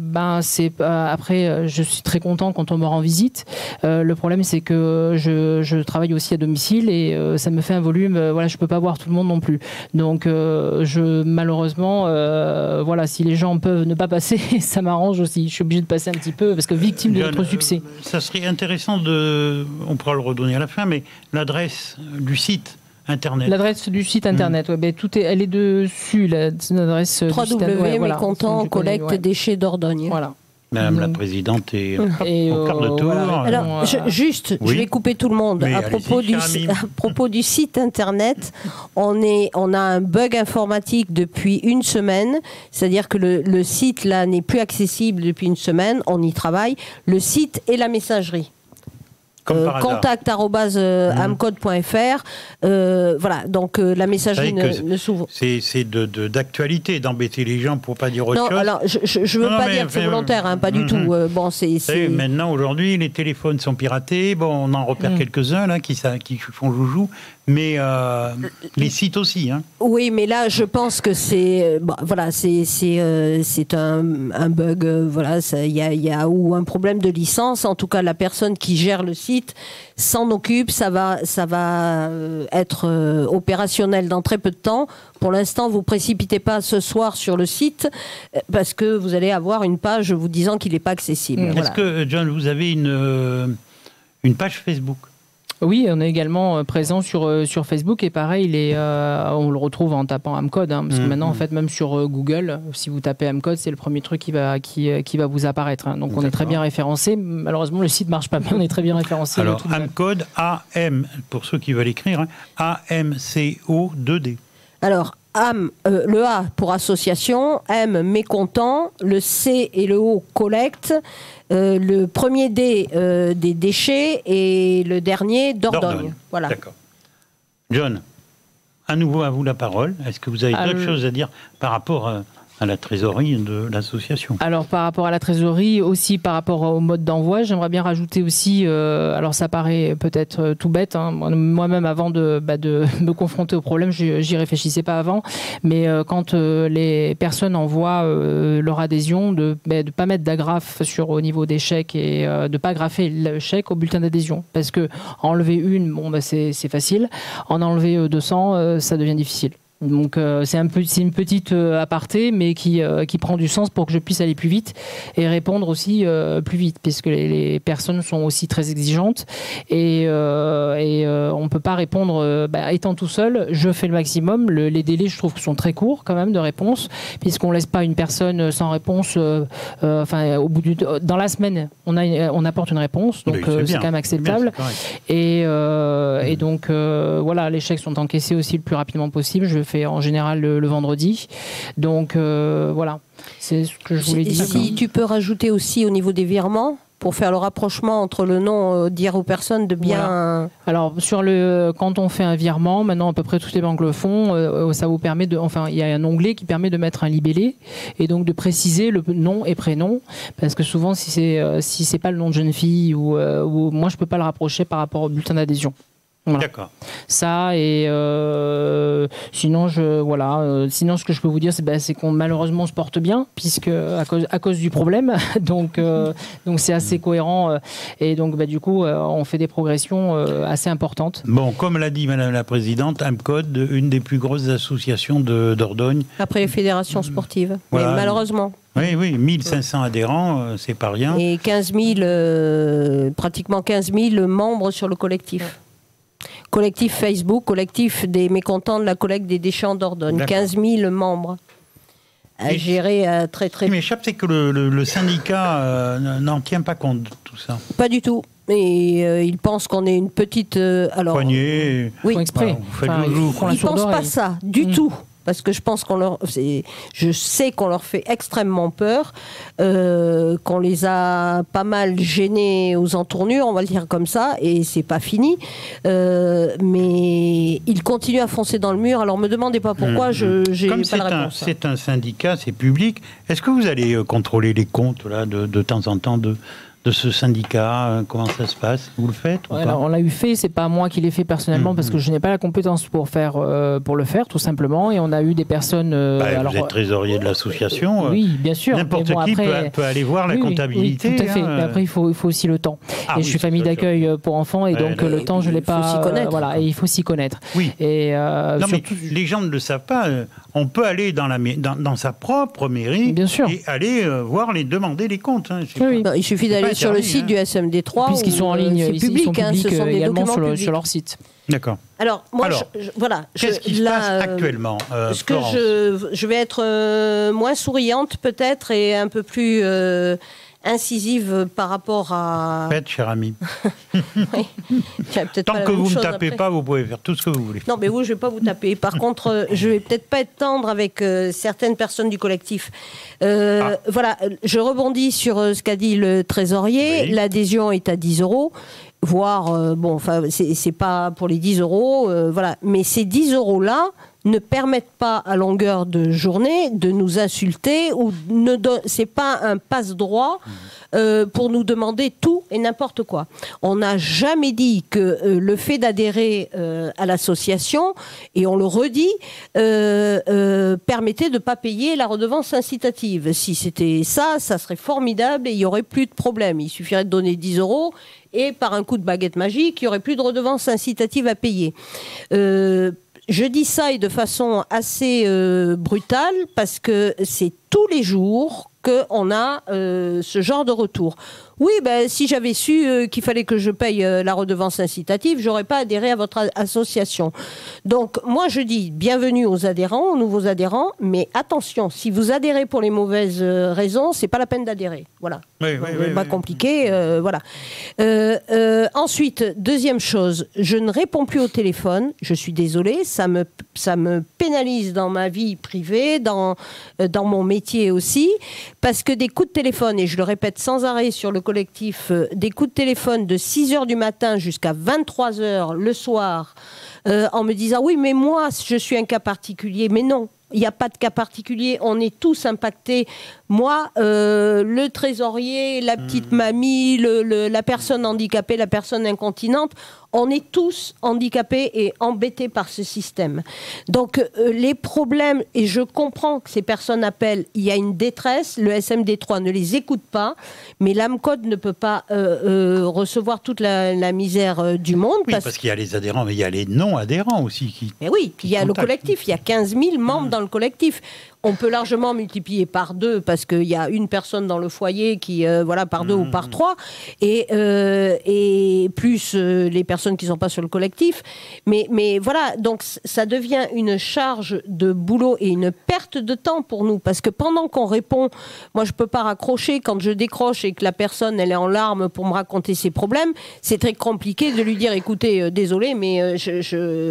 après je suis très content quand on me rend visite. Le problème c'est que je travaille aussi à domicile et ça me fait un volume, je peux pas voir tout le monde non plus. Donc malheureusement si les gens peuvent ne pas passer, ça m'arrange aussi. Je suis obligé de passer un petit peu parce que victime de notre succès. Ça serait intéressant on pourra le redonner à la fin, mais l'adresse du site Internet. L'adresse du site internet, elle est dessus, l'adresse www.mécontent collecte déchets Dordogne. Voilà. Madame la Présidente est au quart de tour. Voilà. Alors, je vais couper tout le monde. Oui, À propos du site internet, on a un bug informatique depuis une semaine. C'est-à-dire que le site là n'est plus accessible depuis une semaine. On y travaille. Le site et la messagerie. Contact@amcode.fr. Voilà, donc la messagerie ne s'ouvre. C'est d'actualité d'embêter les gens pour pas dire autre chose. Non, alors je veux pas dire que c'est volontaire, hein, pas du tout. Bon, Maintenant, aujourd'hui, les téléphones sont piratés. Bon, on en repère quelques-uns là qui font joujou, mais les sites aussi. Hein. Oui, mais là, je pense que c'est un bug. Voilà, il y a ou un problème de licence. En tout cas, la personne qui gère le site s'en occupe, ça va être opérationnel dans très peu de temps. Pour l'instant, vous précipitez pas ce soir sur le site parce que vous allez avoir une page vous disant qu'il n'est pas accessible. Est-ce que, John, vous avez une page Facebook ? Oui, on est également présent sur Facebook et pareil, on le retrouve en tapant Amcode, hein, parce que maintenant, en fait, même sur Google, si vous tapez Amcode, c'est le premier truc qui va vous apparaître. Hein. Donc, on est très bien référencé. Malheureusement, le site ne marche pas, mais on est très bien référencé. Alors, Amcode, AM, pour ceux qui veulent écrire, hein, AMCO2D. Alors, le A pour association, M mécontent, le C et le O collecte, le premier D des déchets et le dernier Dordogne. Voilà. D'accord. John, à nouveau à vous la parole. Est-ce que vous avez d'autres choses à dire par rapport à la trésorerie de l'association? Alors par rapport à la trésorerie, aussi par rapport au mode d'envoi, j'aimerais bien rajouter aussi, alors ça paraît peut-être tout bête, hein, moi-même avant de me confronter au problème, j'y réfléchissais pas avant, mais quand les personnes envoient leur adhésion, de pas mettre d'agrafe au niveau des chèques et de pas graffer le chèque au bulletin d'adhésion, parce que enlever une, c'est facile, en enlever 200, ça devient difficile. Donc c'est une petite aparté, mais qui prend du sens pour que je puisse aller plus vite et répondre aussi plus vite, puisque les personnes sont aussi très exigeantes et on peut pas répondre étant tout seul. Je fais le maximum. Les délais, je trouve, sont très courts quand même de réponse, puisqu'on laisse pas une personne sans réponse. Au bout dans la semaine, on apporte une réponse, donc c'est quand même acceptable. Et donc voilà, les chèques sont encaissés aussi le plus rapidement possible. Je fais en général le vendredi. Donc voilà, c'est ce que je voulais dire. Si tu peux rajouter aussi au niveau des virements, pour faire le rapprochement entre le nom, dire aux personnes de bien... Voilà. Alors, quand on fait un virement, maintenant à peu près toutes les banques le font, ça vous permet il y a un onglet qui permet de mettre un libellé et donc de préciser le nom et prénom, parce que souvent, si c'est pas le nom de jeune fille, ou moi je peux pas le rapprocher par rapport au bulletin d'adhésion. Voilà. D'accord. Ça et sinon sinon ce que je peux vous dire c'est qu'on malheureusement se porte bien puisque à cause du problème donc c'est assez cohérent et donc du coup on fait des progressions assez importantes. Bon, comme l'a dit Madame la Présidente, Amcode, une des plus grosses associations de Dordogne. Après les fédérations sportives, voilà. Mais malheureusement. Oui, 1500 adhérents, c'est pas rien. Et pratiquement 15 000 membres sur le collectif. Collectif Facebook, collectif des mécontents de la collecte des déchets en Dordogne. 15 000 membres à gérer très très... Ce qui m'échappe, c'est que le syndicat n'en tient pas compte de tout ça. Pas du tout. Et ils pensent qu'on est une petite... poignée. Oui, exprès. Ils ne pensent pas ça du tout. Parce que je pense je sais qu'on leur fait extrêmement peur, qu'on les a pas mal gênés aux entournures, on va le dire comme ça, et c'est pas fini. Mais ils continuent à foncer dans le mur. Alors me demandez pas pourquoi, j'ai pas la réponse. C'est un syndicat, c'est public. Est-ce que vous allez contrôler les comptes là de temps en temps de ce syndicat, comment ça se passe? Vous le faites ou pas? Alors, on l'a fait, c'est pas moi qui l'ai fait personnellement parce que je n'ai pas la compétence pour le faire tout simplement, et on a eu des personnes... vous êtes trésorier de l'association. Oui, bien sûr. N'importe qui peut aller voir la comptabilité. Oui, tout à fait. Mais après, il faut aussi le temps. Je suis famille d'accueil pour enfants et donc le temps, je ne l'ai pas... Il faut s'y connaître. Voilà, et il faut s'y connaître. Oui. Et, non, surtout... mais les gens ne le savent pas. On peut aller dans sa propre mairie et aller demander les comptes. Hein. Il suffit d'aller sur le site du SMD3. Puisqu'ils sont en ligne, c'est public, ce sont des également sur leur site. D'accord. Alors, moi, voilà. Qu'est-ce qui se passe actuellement, ce que je vais être moins souriante peut-être et un peu plus incisive par rapport à... Faites, cher ami. Oui. Tant que vous ne me tapez pas, vous pouvez faire tout ce que vous voulez. Non, mais vous, je ne vais pas vous taper. Par contre, je ne vais peut-être pas être tendre avec certaines personnes du collectif. Voilà, je rebondis sur ce qu'a dit le trésorier. Oui. L'adhésion est à 10 €. Voire, bon, enfin, c'est pas pour les 10 €, voilà. Mais ces 10 €-là ne permettent pas à longueur de journée de nous insulter ou c'est pas un passe-droit pour nous demander tout et n'importe quoi. On n'a jamais dit que le fait d'adhérer à l'association, et on le redit, permettait de ne pas payer la redevance incitative. Si c'était ça, ça serait formidable et il n'y aurait plus de problème. Il suffirait de donner 10 € et par un coup de baguette magique, il n'y aurait plus de redevance incitative à payer. Je dis ça et de façon assez brutale parce que c'est tous les jours qu'on a ce genre de retour. Oui, ben, si j'avais su qu'il fallait que je paye la redevance incitative, j'aurais pas adhéré à votre association. Donc, moi, je dis bienvenue aux adhérents, aux nouveaux adhérents, mais attention, si vous adhérez pour les mauvaises raisons, c'est pas la peine d'adhérer. Voilà. Oui, pas compliqué, voilà. Ensuite, deuxième chose, je ne réponds plus au téléphone. Je suis désolée, ça me pénalise dans ma vie privée, dans mon métier aussi, parce que des coups de téléphone, et je le répète sans arrêt sur le collectif, des coups de téléphone de 6h du matin jusqu'à 23h le soir, en me disant oui mais moi je suis un cas particulier, mais non. Il n'y a pas de cas particulier, on est tous impactés. Moi, le trésorier, la petite mamie, la personne handicapée, la personne incontinente, on est tous handicapés et embêtés par ce système. Donc, les problèmes, et je comprends que ces personnes appellent, il y a une détresse, le SMD3 ne les écoute pas, mais l'AMCOD ne peut pas recevoir toute la misère du monde. Oui, parce qu'il y a les adhérents, mais il y a les non-adhérents aussi. Mais oui, il y a le collectif, il y a 15 000 membres dans le collectif. On peut largement multiplier par 2 parce qu'il y a une personne dans le foyer qui, voilà, par 2 ou par 3, et plus les personnes qui ne sont pas sur le collectif. Mais voilà, donc ça devient une charge de boulot et une perte de temps pour nous parce que pendant qu'on répond, moi je ne peux pas raccrocher quand je décroche et que la personne elle est en larmes pour me raconter ses problèmes. C'est très compliqué de lui dire écoutez, désolé, mais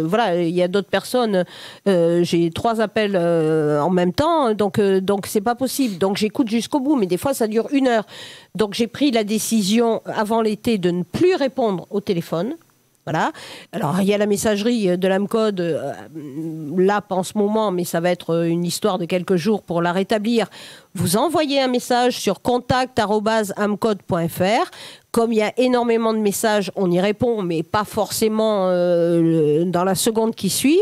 voilà, il y a d'autres personnes, j'ai 3 appels en même temps. Donc c'est pas possible. Donc j'écoute jusqu'au bout, mais des fois ça dure 1 heure. Donc j'ai pris la décision avant l'été de ne plus répondre au téléphone. Voilà. Alors il y a la messagerie de l'AMCOD là pas en ce moment, mais ça va être une histoire de quelques jours pour la rétablir. Vous envoyez un message sur contact@amcod.fr. Comme il y a énormément de messages, on y répond, mais pas forcément dans la seconde qui suit.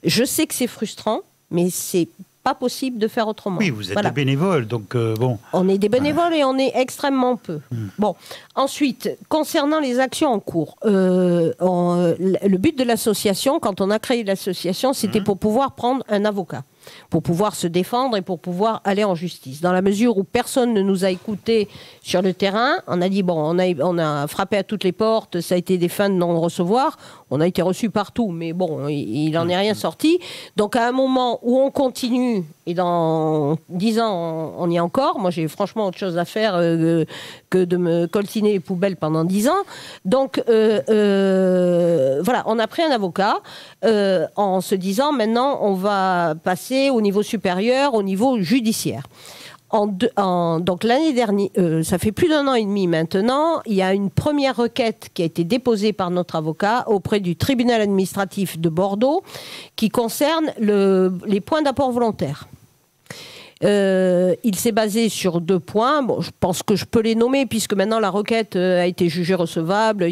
Je sais que c'est frustrant, mais c'est pas possible de faire autrement. Oui, vous êtes des bénévoles, donc bon. On est des bénévoles et on est extrêmement peu. Bon, ensuite, concernant les actions en cours, le but de l'association, quand on a créé l'association, c'était pour pouvoir prendre un avocat, pour pouvoir se défendre et pour pouvoir aller en justice. Dans la mesure où personne ne nous a écoutés sur le terrain, on a dit, bon, on a frappé à toutes les portes, ça a été des fins de non-recevoir, on a été reçus partout, mais bon, il n'en est rien sorti. Donc à un moment où on continue, et dans 10 ans, on y est encore, moi j'ai franchement autre chose à faire que de me coltiner les poubelles pendant 10 ans. Donc voilà, on a pris un avocat en se disant, maintenant on va passer au niveau supérieur, au niveau judiciaire. Donc l'année dernière, ça fait plus d'1 an et demi maintenant, il y a une première requête qui a été déposée par notre avocat auprès du tribunal administratif de Bordeaux qui concerne les points d'apport volontaire. Il s'est basé sur 2 points. Bon, je pense que je peux les nommer puisque maintenant la requête a été jugée recevable.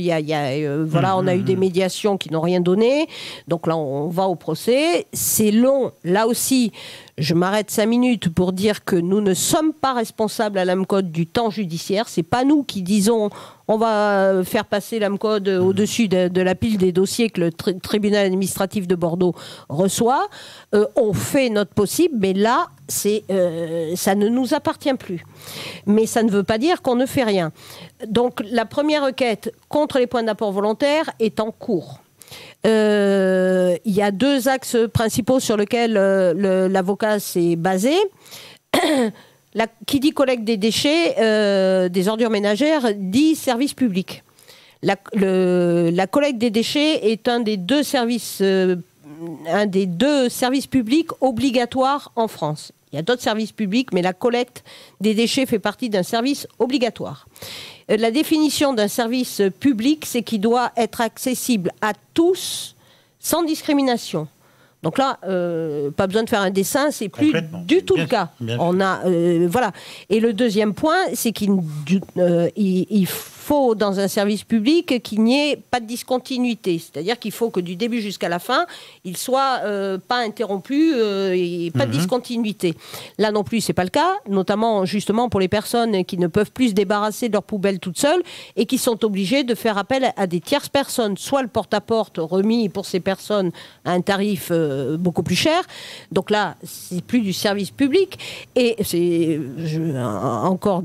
Voilà, on a eu des médiations qui n'ont rien donné. Donc là, on va au procès. C'est long. Là aussi, je m'arrête 5 minutes pour dire que nous ne sommes pas responsables à l'AMCOD du temps judiciaire. C'est pas nous qui disons on va faire passer l'AMCOD au-dessus de la pile des dossiers que le tribunal administratif de Bordeaux reçoit. On fait notre possible, mais là, ça ne nous appartient plus. Mais ça ne veut pas dire qu'on ne fait rien. Donc la première requête contre les points d'apport volontaire est en cours. Il y a 2 axes principaux sur lesquels l'avocat s'est basé. Qui dit collecte des déchets, des ordures ménagères, dit service public. La collecte des déchets est un des deux services publics obligatoires en France. Il y a d'autres services publics, mais la collecte des déchets fait partie d'un service obligatoire. La définition d'un service public, c'est qu'il doit être accessible à tous, sans discrimination. Donc là, pas besoin de faire un dessin, c'est plus du tout le cas. On a, voilà. Et le deuxième point, c'est qu'il faut, dans un service public, qu'il n'y ait pas de discontinuité. C'est-à-dire qu'il faut que du début jusqu'à la fin, il soit pas interrompu et pas de discontinuité. Là non plus, c'est pas le cas, notamment justement pour les personnes qui ne peuvent plus se débarrasser de leurs poubelles toutes seules et qui sont obligées de faire appel à des tierces personnes, soit le porte-à-porte remis pour ces personnes à un tarif beaucoup plus cher. Donc là, c'est plus du service public. Et c'est encore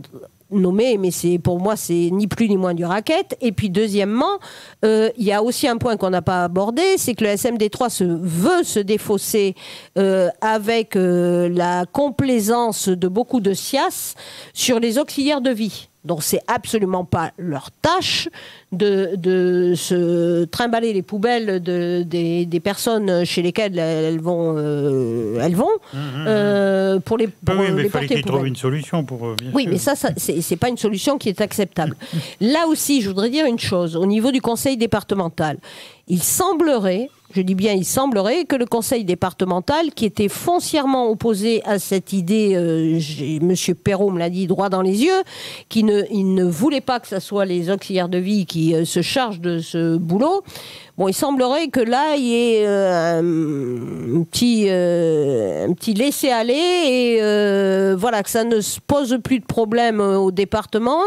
nommé, mais pour moi, c'est ni plus ni moins du racket. Et puis, deuxièmement, il y a aussi un point qu'on n'a pas abordé, c'est que le SMD3 veut se défausser avec la complaisance de beaucoup de SIAS sur les auxiliaires de vie. Donc, c'est absolument pas leur tâche de se trimballer les poubelles des personnes chez lesquelles elles vont pour les mais il fallait qu'ils poubelles. trouvent une solution pour. Oui, mais ça c'est pas une solution qui est acceptable. Là aussi, je voudrais dire une chose au niveau du conseil départemental. Il semblerait, je dis bien il semblerait, que le conseil départemental, qui était foncièrement opposé à cette idée, Monsieur Perrault me l'a dit droit dans les yeux, il ne voulait pas que ce soit les auxiliaires de vie qui se chargent de ce boulot. Bon, il semblerait que là, il y ait un petit laisser-aller et voilà, que ça ne se pose plus de problème au département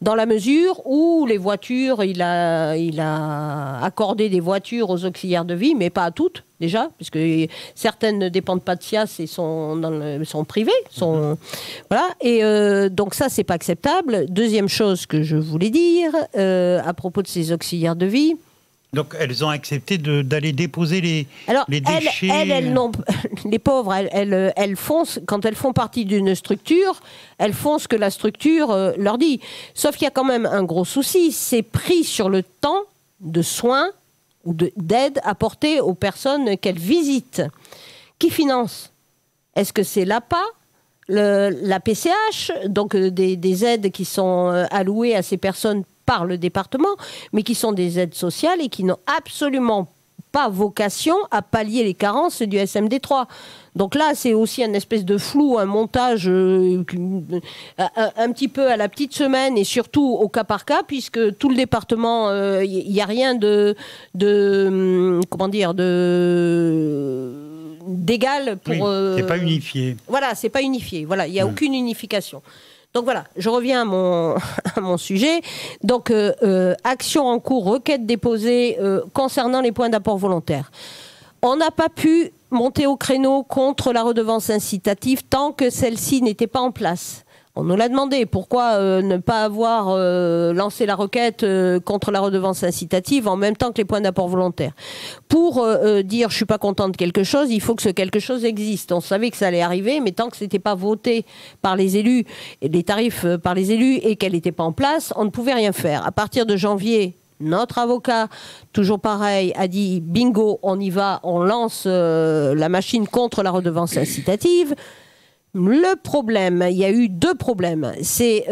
dans la mesure où les voitures, il a accordé des voitures aux auxiliaires de vie, mais pas à toutes déjà, puisque certaines ne dépendent pas de SIAS et sont privées. Voilà. Et donc ça, c'est pas acceptable. Deuxième chose que je voulais dire à propos de ces auxiliaires de vie. Donc, elles ont accepté d'aller déposer les déchets. Les pauvres, elles font, quand elles font partie d'une structure, elles font ce que la structure leur dit. Sauf qu'il y a quand même un gros souci, c'est pris sur le temps de soins ou d'aide apportée aux personnes qu'elles visitent. Qui finance ? Est-ce que c'est l'APA ? La PCH, donc des aides qui sont allouées à ces personnes par le département, mais qui sont des aides sociales et qui n'ont absolument pas vocation à pallier les carences du SMD3. Donc là, c'est aussi un espèce de flou, un montage un petit peu à la petite semaine et surtout au cas par cas, puisque tout le département, il n'y a rien d'égal pour... Oui, c'est pas unifié. Voilà, c'est pas unifié. Voilà, il n'y a aucune unification. Donc voilà, je reviens à mon sujet. Donc, action en cours, requête déposée concernant les points d'apport volontaire. On n'a pas pu monter au créneau contre la redevance incitative tant que celle-ci n'était pas en place. On nous l'a demandé, pourquoi ne pas avoir lancé la requête contre la redevance incitative en même temps que les points d'apport volontaire. Pour dire je suis pas content de quelque chose, il faut que ce quelque chose existe. On savait que ça allait arriver, mais tant que c'était pas voté par les élus, et les tarifs par les élus et qu'elle n'était pas en place, on ne pouvait rien faire. À partir de janvier, notre avocat, toujours pareil, a dit bingo, on y va, on lance la machine contre la redevance incitative. Le problème, il y a eu deux problèmes. C'est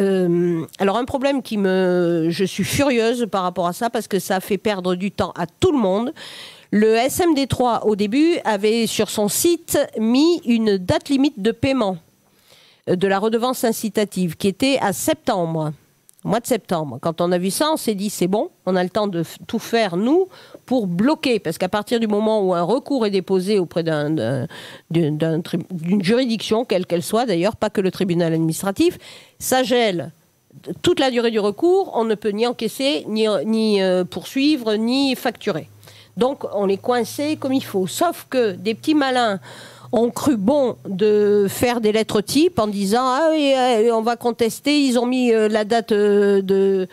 alors un problème je suis furieuse par rapport à ça parce que ça a fait perdre du temps à tout le monde. Le SMD3 au début avait sur son site mis une date limite de paiement de la redevance incitative qui était à septembre. Au mois de septembre. Quand on a vu ça, on s'est dit c'est bon, on a le temps de tout faire, nous, pour bloquer. Parce qu'à partir du moment où un recours est déposé auprès d'une juridiction, quelle qu'elle soit d'ailleurs, pas que le tribunal administratif, ça gèle toute la durée du recours, on ne peut ni encaisser, ni poursuivre, ni facturer. Donc on est coincé comme il faut. Sauf que des petits malins ont cru bon de faire des lettres types en disant ah oui, on va contester, ils ont mis la date de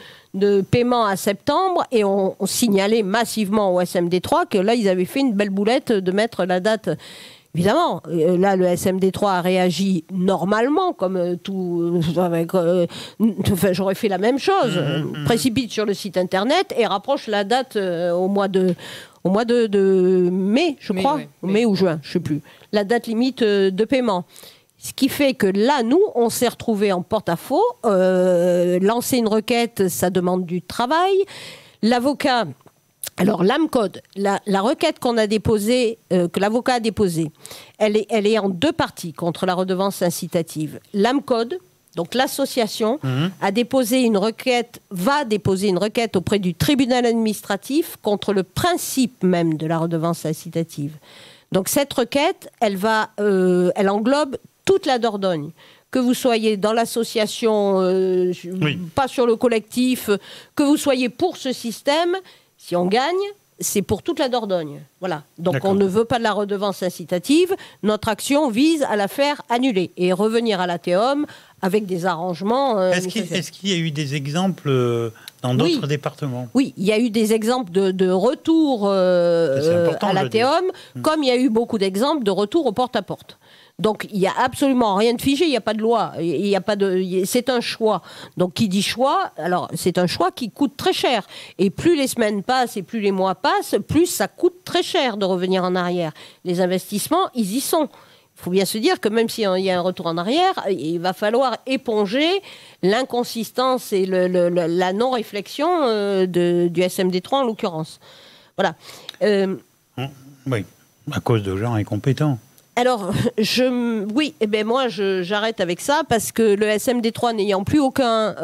paiement à septembre et on signalait massivement au SMD3 que là ils avaient fait une belle boulette de mettre la date Évidemment, là, le SMD3 a réagi normalement, comme tout. J'aurais fait la même chose. Précipite sur le site internet et rapproche la date au mois de mai, je crois, ouais. Mai ou juin, je ne sais plus. La date limite de paiement. Ce qui fait que là, nous, on s'est retrouvés en porte-à-faux. Lancer une requête, ça demande du travail. L'avocat. Alors, l'AMCODE, la requête qu'on a déposée, que l'avocat a déposée, elle est en 2 parties contre la redevance incitative. L'AMCODE, donc l'association, va déposer une requête auprès du tribunal administratif contre le principe même de la redevance incitative. Donc, cette requête, elle englobe toute la Dordogne. Que vous soyez dans l'association, pas sur le collectif, que vous soyez pour ce système. Si on gagne, c'est pour toute la Dordogne. Voilà. Donc on ne veut pas de la redevance incitative. Notre action vise à la faire annuler et revenir à la TEOM avec des arrangements. Est-ce qu'il y a eu des exemples dans d'autres départements ? Oui, il y a eu des exemples de retour à la TEOM, comme il y a eu beaucoup d'exemples de retour au porte-à-porte. Donc, il n'y a absolument rien de figé, il n'y a pas de loi, c'est un choix. Donc, qui dit choix, alors c'est un choix qui coûte très cher. Et plus les semaines passent et plus les mois passent, plus ça coûte très cher de revenir en arrière. Les investissements, ils y sont. Il faut bien se dire que même s'il y a un retour en arrière, il va falloir éponger l'inconsistance et la non-réflexion du SMD3 en l'occurrence. Voilà. Oui, à cause de gens incompétents. Alors, moi, j'arrête avec ça parce que le SMD3 n'ayant plus aucun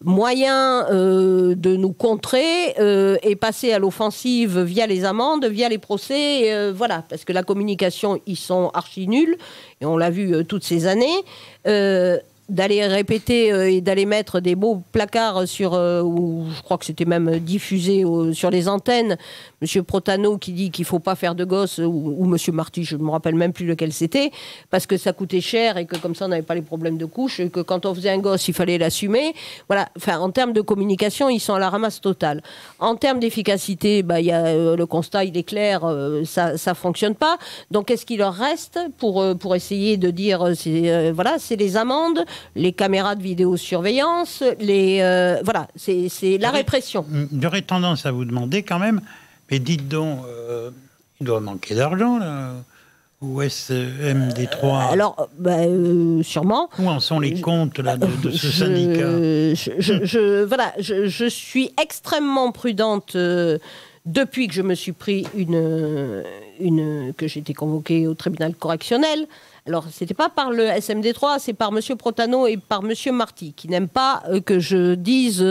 moyen de nous contrer est passé à l'offensive via les amendes, via les procès, voilà, parce que la communication, ils sont archi nuls, et on l'a vu toutes ces années. D'aller répéter et d'aller mettre des beaux placards sur, ou je crois que c'était même diffusé sur les antennes, M. Protano qui dit qu'il ne faut pas faire de gosses, ou M. Marty, je ne me rappelle même plus lequel c'était, parce que ça coûtait cher et que comme ça on n'avait pas les problèmes de couche, et que quand on faisait un gosse, il fallait l'assumer. Voilà, enfin, en termes de communication, ils sont à la ramasse totale. En termes d'efficacité, le constat, il est clair, ça ne fonctionne pas. Donc, qu'est-ce qu'il leur reste pour essayer de dire, c'est les amendes, les caméras de vidéosurveillance, c'est la répression. J'aurais tendance à vous demander quand même, mais dites donc, il doit manquer d'argent, là, au SMD3. Alors, sûrement. Où en sont les comptes là, de ce syndicat ? Je suis extrêmement prudente depuis que je me suis pris que j'ai été convoquée au tribunal correctionnel. Alors, ce n'était pas par le SMD3, c'est par M. Protano et par M. Marty, qui n'aiment pas que je dise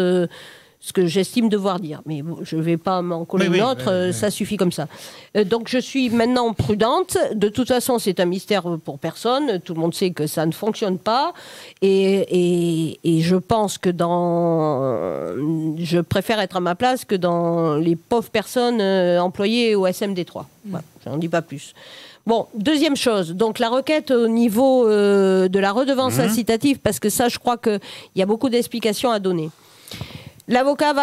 ce que j'estime devoir dire. Mais bon, je ne vais pas m'en coller une autre, ça suffit comme ça. Donc, je suis maintenant prudente. De toute façon, c'est un mystère pour personne. Tout le monde sait que ça ne fonctionne pas. Et je pense que je préfère être à ma place que dans les pauvres personnes employées au SMD3. Voilà, je n'en dis pas plus. Bon, deuxième chose, donc la requête au niveau de la redevance incitative, parce que ça, je crois qu'il y a beaucoup d'explications à donner. L'avocat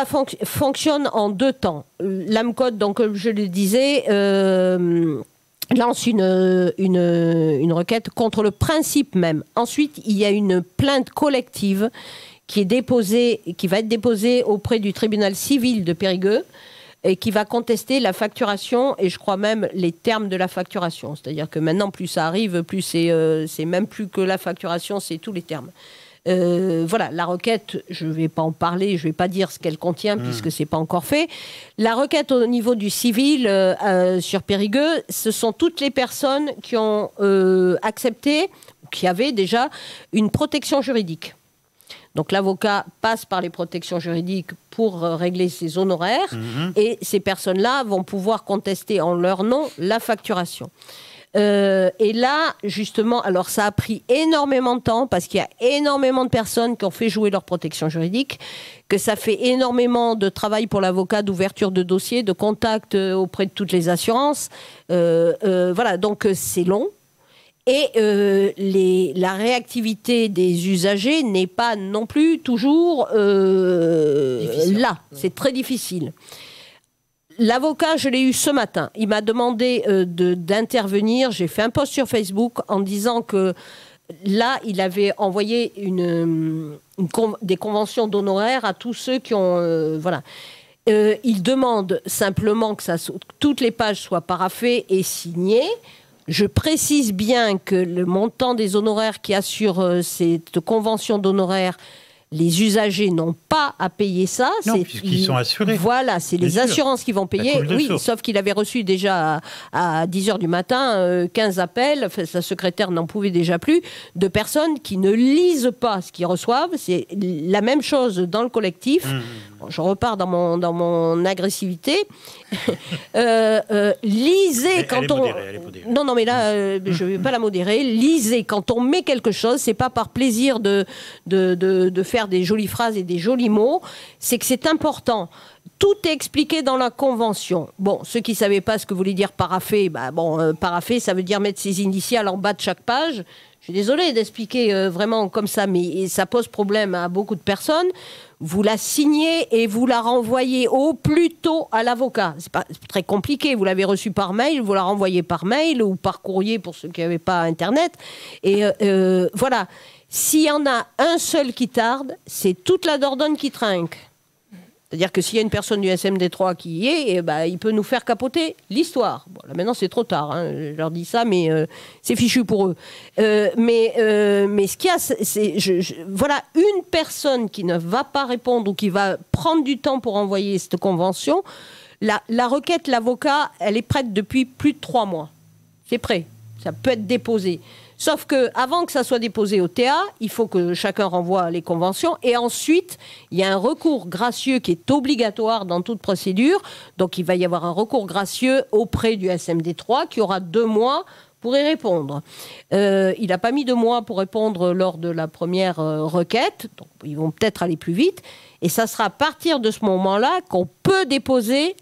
fonctionne en 2 temps. L'AMCODE, donc comme je le disais, lance une requête contre le principe même. Ensuite, il y a une plainte collective qui va être déposée auprès du tribunal civil de Périgueux, et qui va contester la facturation et je crois même les termes de la facturation. C'est-à-dire que maintenant, plus ça arrive, plus c'est même plus que la facturation, c'est tous les termes. Voilà, la requête, je ne vais pas en parler, je ne vais pas dire ce qu'elle contient puisque ce n'est pas encore fait. La requête au niveau du civil sur Périgueux, ce sont toutes les personnes qui ont accepté, qui avaient déjà une protection juridique. Donc l'avocat passe par les protections juridiques pour régler ses honoraires et ces personnes-là vont pouvoir contester en leur nom la facturation. Et là, justement, alors ça a pris énormément de temps parce qu'il y a énormément de personnes qui ont fait jouer leur protection juridique, que ça fait énormément de travail pour l'avocat, d'ouverture de dossier, de contact auprès de toutes les assurances. Voilà, donc c'est long. Et la réactivité des usagers n'est pas non plus toujours là. C'est très difficile. l'avocat, je l'ai eu ce matin. Il m'a demandé d'intervenir. J'ai fait un post sur Facebook en disant que là, il avait envoyé des conventions d'honoraires à tous ceux qui ont... voilà. Il demande simplement que toutes les pages soient paraphées et signées. Je précise bien que le montant des honoraires qui assurent cette convention d'honoraires, les usagers n'ont pas à payer ça. Non, puisqu'ils sont assurés. Voilà, c'est les assurances qui vont payer. Oui, source. sauf qu'il avait reçu déjà à 10h du matin 15 appels, enfin, sa secrétaire n'en pouvait déjà plus, de personnes qui ne lisent pas ce qu'ils reçoivent. C'est la même chose dans le collectif. Bon, je repars dans mon agressivité. Lisez quand elle est on... modérée, elle est modérée. Non, mais là, je ne vais pas la modérer. Lisez quand on met quelque chose, c'est pas par plaisir de faire des jolies phrases et des jolis mots, c'est que c'est important. Tout est expliqué dans la convention. Bon, ceux qui ne savaient pas ce que voulait dire paraffer, paraffer, ça veut dire mettre ses initiales en bas de chaque page. Je suis désolée d'expliquer vraiment comme ça, mais ça pose problème à beaucoup de personnes. Vous la signez et vous la renvoyez au plus tôt à l'avocat. C'est pas très compliqué. Vous l'avez reçue par mail, vous la renvoyez par mail ou par courrier pour ceux qui n'avaient pas Internet. Et voilà. S'il y en a un seul qui tarde, c'est toute la Dordogne qui trinque. C'est-à-dire que s'il y a une personne du SMD3 qui y est, il peut nous faire capoter l'histoire. Bon, là maintenant c'est trop tard, hein, je leur dis ça, mais c'est fichu pour eux. Mais ce qu'il y a, c'est voilà, une personne qui ne va pas répondre ou qui va prendre du temps pour envoyer cette convention, la requête, l'avocat, elle est prête depuis plus de 3 mois. C'est prêt, ça peut être déposé. Sauf qu'avant que ça soit déposé au TA, il faut que chacun renvoie les conventions. Et ensuite, il y a un recours gracieux qui est obligatoire dans toute procédure. Donc, il va y avoir un recours gracieux auprès du SMD3 qui aura 2 mois pour y répondre. Il n'a pas mis 2 mois pour répondre lors de la première requête. Donc, ils vont peut-être aller plus vite. Et ça sera à partir de ce moment-là qu'on peut déposer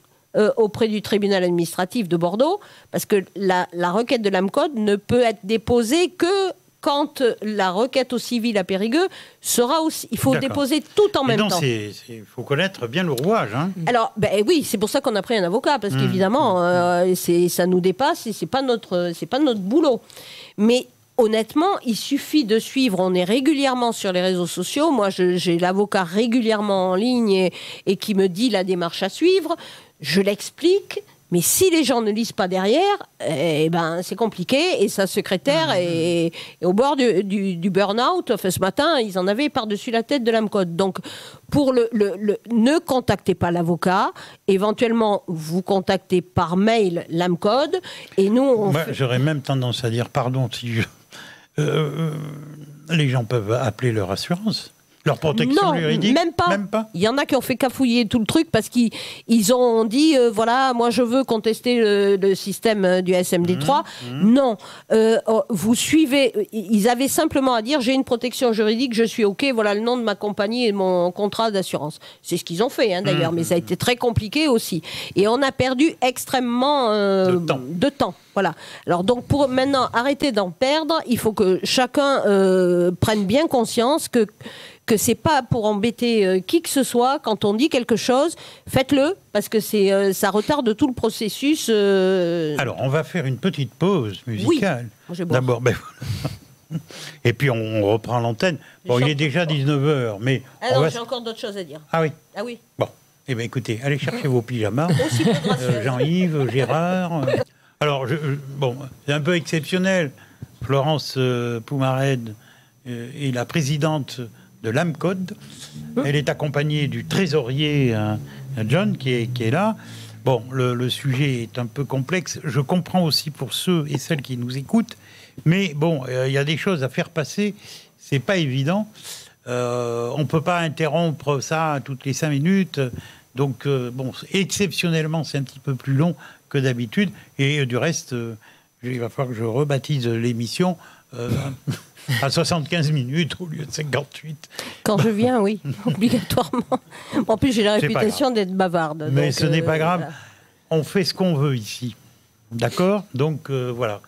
auprès du tribunal administratif de Bordeaux, parce que la requête de l'AMCODE ne peut être déposée que quand la requête au civil à Périgueux sera aussi... Il faut déposer tout en même temps. Il faut connaître bien le rouage. Hein. Alors, oui, c'est pour ça qu'on a pris un avocat, parce qu'évidemment, ça nous dépasse et c'est pas notre boulot. Mais honnêtement, il suffit de suivre. On est régulièrement sur les réseaux sociaux. Moi, j'ai l'avocat régulièrement en ligne et qui me dit la démarche à suivre. Je l'explique, mais si les gens ne lisent pas derrière, c'est compliqué. Et sa secrétaire est au bord du burn-out. Enfin, ce matin, ils en avaient par-dessus la tête de l'AMCODE. Donc, ne contactez pas l'avocat. Éventuellement, vous contactez par mail l'AMCODE. Et nous, j'aurais même tendance à dire, pardon, si les gens peuvent appeler leur assurance. Leur protection juridique ? Même pas. Il y en a qui ont fait cafouiller tout le truc parce qu'ils ont dit, voilà, moi je veux contester le système du SMD3. Non. Vous suivez... Ils avaient simplement à dire, j'ai une protection juridique, je suis OK, voilà le nom de ma compagnie et mon contrat d'assurance. C'est ce qu'ils ont fait, d'ailleurs, mais ça a été très compliqué aussi. Et on a perdu extrêmement de temps. Voilà. Alors donc pour maintenant arrêter d'en perdre, il faut que chacun prenne bien conscience que c'est pas pour embêter qui que ce soit. Quand on dit quelque chose, faites-le, parce que ça retarde tout le processus. Alors, on va faire une petite pause musicale. Oui. D'abord, et puis on reprend l'antenne. Bon, il est déjà 19h, mais... j'ai encore d'autres choses à dire. Ah oui ? Ah oui. Bon, eh bien écoutez, allez chercher vos pyjamas. Aussi peu gracieux. Jean-Yves, Gérard... Alors, c'est un peu exceptionnel. Florence Poumarède est la présidente de l'AMCODE. Elle est accompagnée du trésorier John qui est là. Bon, le sujet est un peu complexe. Je comprends aussi pour ceux et celles qui nous écoutent. Mais bon, il y a des choses à faire passer. C'est pas évident. On ne peut pas interrompre ça toutes les 5 minutes. Donc, exceptionnellement, c'est un petit peu plus long que d'habitude. Et du reste, il va falloir que je rebaptise l'émission à 75 minutes au lieu de 58. Quand je viens, oui, obligatoirement. En plus, j'ai la réputation d'être bavarde. Mais donc, ce n'est pas grave. Voilà. On fait ce qu'on veut ici. D'accord ? Donc, voilà.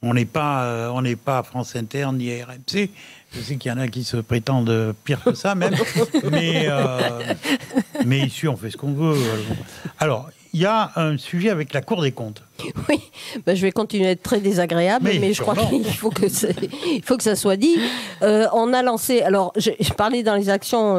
On n'est pas France Inter ni RMC. Je sais qu'il y en a qui se prétendent pire que ça, même. Mais ici, on fait ce qu'on veut. Alors, il y a un sujet avec la Cour des comptes. Oui, ben, je vais continuer à être très désagréable, mais je crois qu'il faut que ça soit dit. On a lancé, alors je parlais dans les actions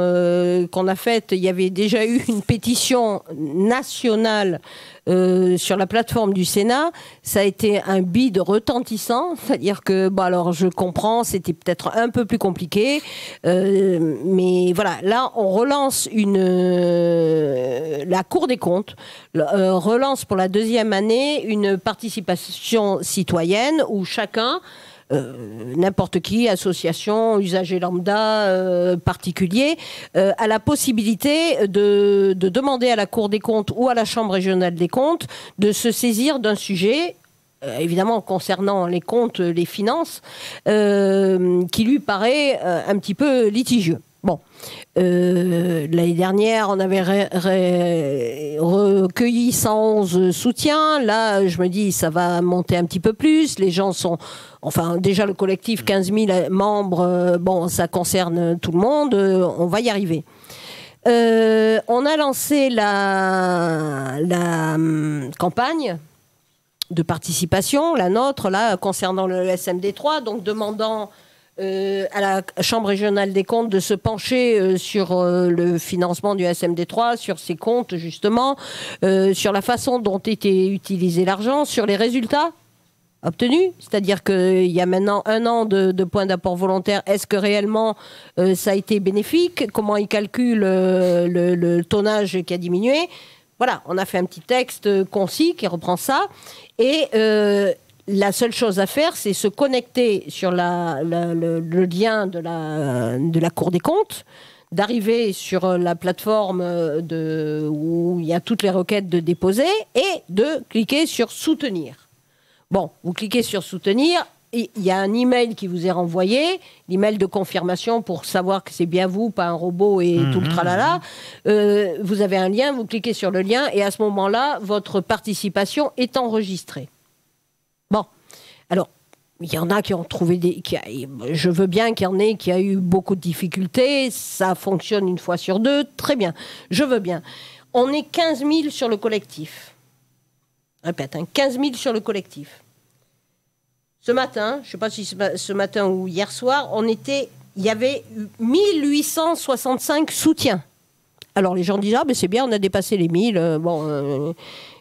qu'on a faites, il y avait déjà eu une pétition nationale sur la plateforme du Sénat. Ça a été un bid retentissant, c'est-à-dire que, bon, alors je comprends, c'était peut-être un peu plus compliqué, mais voilà, là on relance la Cour des comptes relance pour la 2e année une participation citoyenne où chacun, n'importe qui, association, usager lambda, particulier, a la possibilité de demander à la Cour des comptes ou à la Chambre régionale des comptes de se saisir d'un sujet, évidemment concernant les comptes, les finances, qui lui paraît un petit peu litigieux. Bon, l'année dernière, on avait recueilli 111 soutiens. Là, je me dis, ça va monter un petit peu plus. Les gens sont... Enfin, déjà, le collectif, 15 000 membres, bon, ça concerne tout le monde. On va y arriver. On a lancé la campagne de participation, la nôtre, là, concernant le SMD3, donc demandant... à la Chambre régionale des comptes de se pencher sur le financement du SMD3, sur ses comptes justement, sur la façon dont était utilisé l'argent, sur les résultats obtenus. C'est-à-dire qu'il y a maintenant 1 an de points d'apport volontaire. Est-ce que réellement ça a été bénéfique? Comment ils calculent le tonnage qui a diminué? Voilà, on a fait un petit texte concis qui reprend ça. Et... la seule chose à faire, c'est se connecter sur le lien de la Cour des comptes, d'arriver sur la plateforme où il y a toutes les requêtes de déposer et de cliquer sur « Soutenir ». Bon, vous cliquez sur « Soutenir », il y a un email qui vous est renvoyé, l'email de confirmation pour savoir que c'est bien vous, pas un robot et tout le tralala. Vous avez un lien, vous cliquez sur le lien et à ce moment-là, votre participation est enregistrée. Bon, alors, il y en a qui ont trouvé je veux bien qu'il y en ait qui a eu beaucoup de difficultés, ça fonctionne 1 fois sur 2, très bien, je veux bien. On est 15 000 sur le collectif. Je répète, 15 000 sur le collectif. Ce matin, je ne sais pas si ce matin ou hier soir, il y avait 1865 soutiens. Alors les gens disent, ah ben c'est bien, on a dépassé les 1000, bon...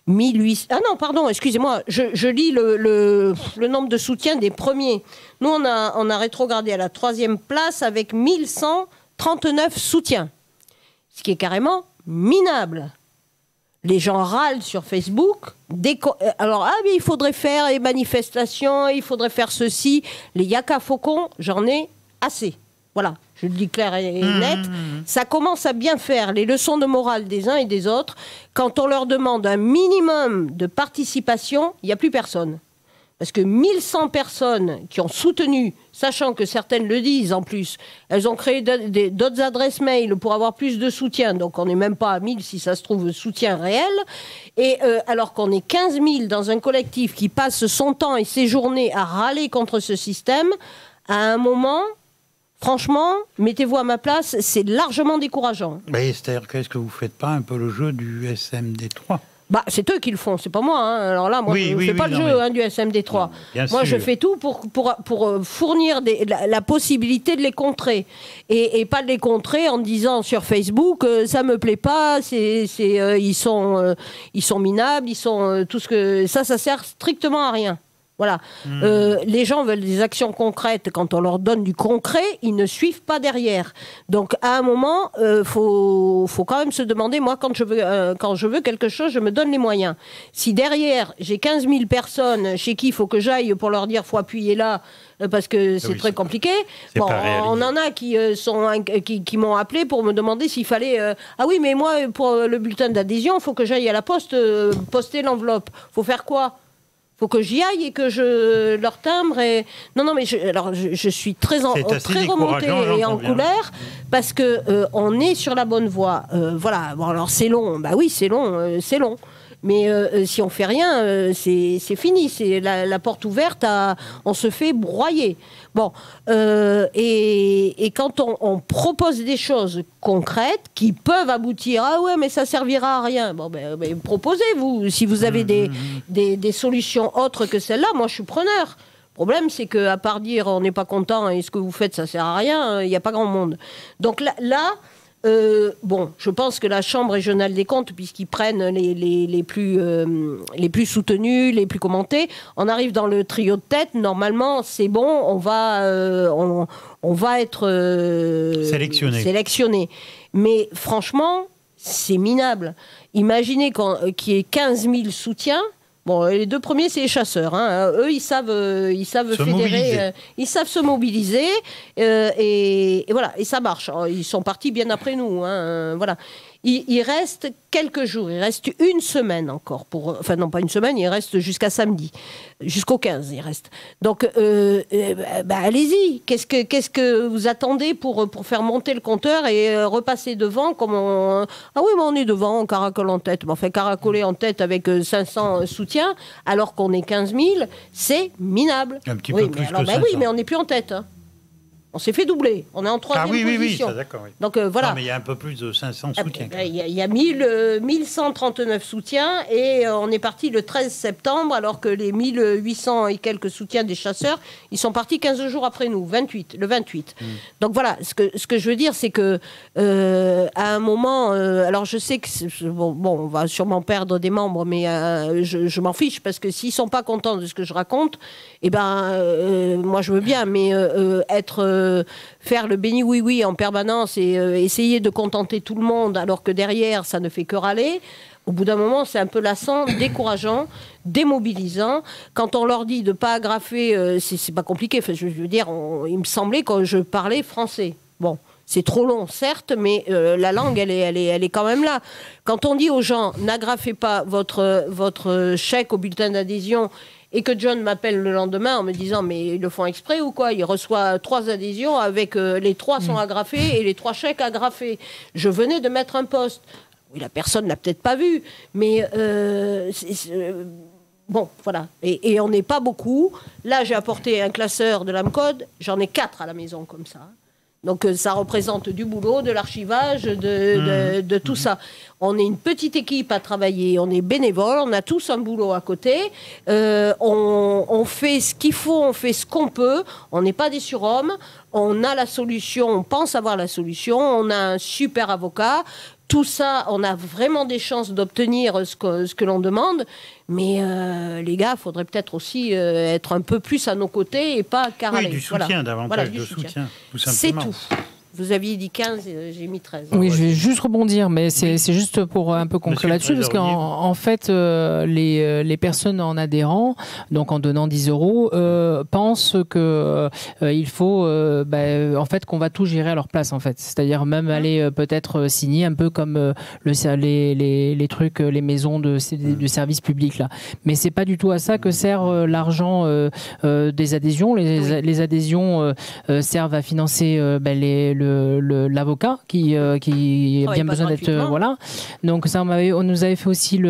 1800... Ah non, pardon, excusez-moi, je lis le nombre de soutiens des premiers. Nous, on a rétrogradé à la 3e place avec 1139 soutiens, ce qui est carrément minable. Les gens râlent sur Facebook. Alors, ah mais il faudrait faire les manifestations, il faudrait faire ceci. Les yaka faucons, j'en ai assez. Voilà, je le dis clair et net. Ça commence à bien faire les leçons de morale des uns et des autres. Quand on leur demande un minimum de participation, il n'y a plus personne. Parce que 1100 personnes qui ont soutenu, sachant que certaines le disent en plus, elles ont créé d'autres adresses mail pour avoir plus de soutien. Donc on n'est même pas à 1000 si ça se trouve soutien réel. Et alors qu'on est 15 000 dans un collectif qui passe son temps et ses journées à râler contre ce système, à un moment... Franchement, mettez-vous à ma place, c'est largement décourageant. C'est-à-dire qu'est-ce que vous ne faites pas un peu le jeu du SMD3 ? Bah, c'est eux qui le font, c'est pas moi. Hein. Alors là, moi, je ne fais pas le jeu du SMD3. Moi, je fais tout pour fournir la possibilité de les contrer. Et pas de les contrer en disant sur Facebook, ça me plaît pas, ils sont minables, tout ce que... Ça sert strictement à rien. Voilà. Les gens veulent des actions concrètes. Quand on leur donne du concret, ils ne suivent pas derrière. Donc, à un moment, faut quand même se demander, moi, quand je veux quelque chose, je me donne les moyens. Si derrière, j'ai 15 000 personnes chez qui il faut que j'aille pour leur dire, faut appuyer là, parce que c'est très compliqué. Bon, on en a qui m'ont appelé pour me demander s'il fallait... ah oui, mais moi, pour le bulletin d'adhésion, il faut que j'aille à la poste poster l'enveloppe. Faut faire quoi ? Faut que j'y aille et que je leur timbre. Et... Non, mais je suis très remontée et en couleur parce que on est sur la bonne voie. Voilà. Bon, alors c'est long. Bah oui, c'est long. Mais si on fait rien, c'est fini. C'est la porte ouverte, on se fait broyer. Bon, et quand on propose des choses concrètes qui peuvent aboutir, ah ouais, mais ça servira à rien. Bon, ben proposez-vous. Si vous avez des solutions autres que celle-là, moi je suis preneur. Le problème, c'est qu'à part dire on n'est pas content et ce que vous faites, ça sert à rien, il n'y a pas grand monde. Donc là je pense que la Chambre régionale des comptes, puisqu'ils prennent les plus soutenus, les plus commentés, on arrive dans le trio de tête. Normalement, c'est bon, on va être sélectionné. Mais franchement, c'est minable. Imaginez qu'il y ait 15 000 soutiens. Bon, les deux premiers, c'est les chasseurs. Hein. Eux, ils savent fédérer, ils savent se mobiliser, et voilà, et ça marche. Ils sont partis bien après nous. Hein. Voilà. Il reste quelques jours, il reste une semaine encore. Enfin, non, pas une semaine, il reste jusqu'à samedi. Jusqu'au 15, il reste. Donc, allez-y. Qu'est-ce que vous attendez pour faire monter le compteur et repasser devant comme on... Ah oui, mais on est devant, on caracole en tête. Enfin, caracoler en tête avec 500 soutiens, alors qu'on est 15 000, c'est minable. Un petit peu plus que 500. Oui, mais on n'est plus en tête. Hein. On s'est fait doubler. On est en troisième position. Oui, d'accord. Oui. Donc voilà. Non, mais il y a un peu plus de 500 soutiens. Il y a 1139 soutiens et on est parti le 13 septembre alors que les 1800 et quelques soutiens des chasseurs, ils sont partis 15 jours après nous, le 28. Donc voilà, ce que je veux dire, c'est que à un moment, alors je sais que on va sûrement perdre des membres, mais je m'en fiche parce que s'ils sont pas contents de ce que je raconte, moi je veux bien, mais faire le béni oui en permanence et essayer de contenter tout le monde alors que derrière ça ne fait que râler, au bout d'un moment c'est un peu lassant, décourageant, démobilisant. Quand on leur dit de pas agrafer, c'est pas compliqué. Enfin, je veux dire, il me semblait que je parlais français. Bon, c'est trop long, certes, mais la langue, elle est quand même là. Quand on dit aux gens, n'agrafez pas votre chèque au bulletin d'adhésion, et que John m'appelle le lendemain en me disant mais ils le font exprès ou quoi? Il reçoit 3 adhésions avec les 3 sont agrafés et les 3 chèques agrafés. Je venais de mettre un poste. Oui, la personne l'a peut-être pas vu, mais bon, voilà. Et on n'est pas beaucoup. Là, j'ai apporté un classeur de l'AMCODE. J'en ai 4 à la maison comme ça. Donc ça représente du boulot, de l'archivage, de tout ça. On est une petite équipe à travailler, on est bénévole, on a tous un boulot à côté. On fait ce qu'il faut, on fait ce qu'on peut. On n'est pas des surhommes. On a la solution, on pense avoir la solution. On a un super avocat. Tout ça, on a vraiment des chances d'obtenir ce que l'on demande. Mais les gars, il faudrait peut-être aussi être un peu plus à nos côtés et pas caraler. Oui, du soutien, davantage de soutien, tout simplement. C'est tout. Vous aviez dit 15, j'ai mis 13. Oui, je vais juste rebondir, mais c'est juste pour un peu conclure là-dessus, parce qu'en fait, les personnes en adhérant, donc en donnant 10 €, pensent que il faut, en fait, qu'on va tout gérer à leur place, en fait. C'est-à-dire même aller peut-être signer un peu comme les trucs, les maisons de services publics là. Mais c'est pas du tout à ça que sert l'argent des adhésions. Les adhésions servent à financer l'avocat qui a bien besoin d'être voilà. Donc ça on nous avait fait aussi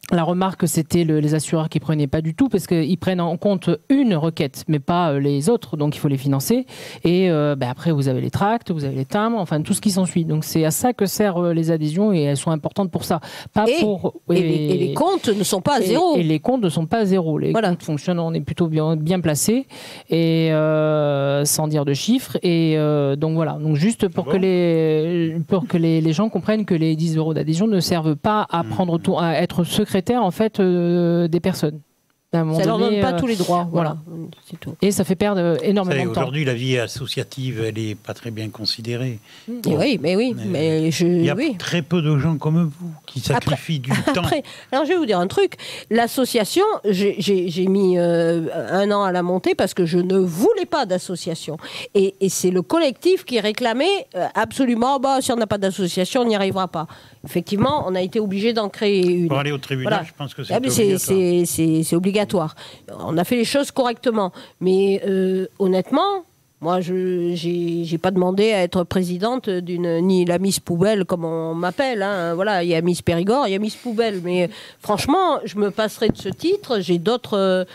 la remarque que c'était les assureurs qui prenaient pas du tout parce qu'ils prennent en compte une requête mais pas les autres, donc il faut les financer et après vous avez les tracts, vous avez les timbres, enfin tout ce qui s'ensuit. Donc c'est à ça que servent les adhésions et elles sont importantes pour ça. Et les comptes ne sont pas à zéro. Et les comptes ne sont pas à zéro. Les comptes fonctionnent, on est plutôt bien placés et sans dire de chiffres et donc voilà. Donc juste pour que les gens comprennent que les 10 € d'adhésion ne servent pas à prendre tout, à être secrétaire en fait des personnes. Ça ne leur donne pas tous les droits. Voilà. C'est tout. Et ça fait perdre énormément de temps. Aujourd'hui, la vie associative, elle n'est pas très bien considérée. Oui, mais il y a très peu de gens comme vous qui sacrifient du temps. Alors, je vais vous dire un truc. L'association, j'ai mis 1 an à la monter parce que je ne voulais pas d'association. Et c'est le collectif qui réclamait absolument, si on n'a pas d'association, on n'y arrivera pas. Effectivement, on a été obligé d'en créer une. Pour aller au tribunal, je pense que c'est obligatoire. C'est obligatoire. On a fait les choses correctement. Mais honnêtement, Moi, j'ai pas demandé à être présidente ni la Miss Poubelle, comme on m'appelle. Hein. Voilà, il y a Miss Périgord, il y a Miss Poubelle. Mais franchement, je me passerai de ce titre. J'ai d'autres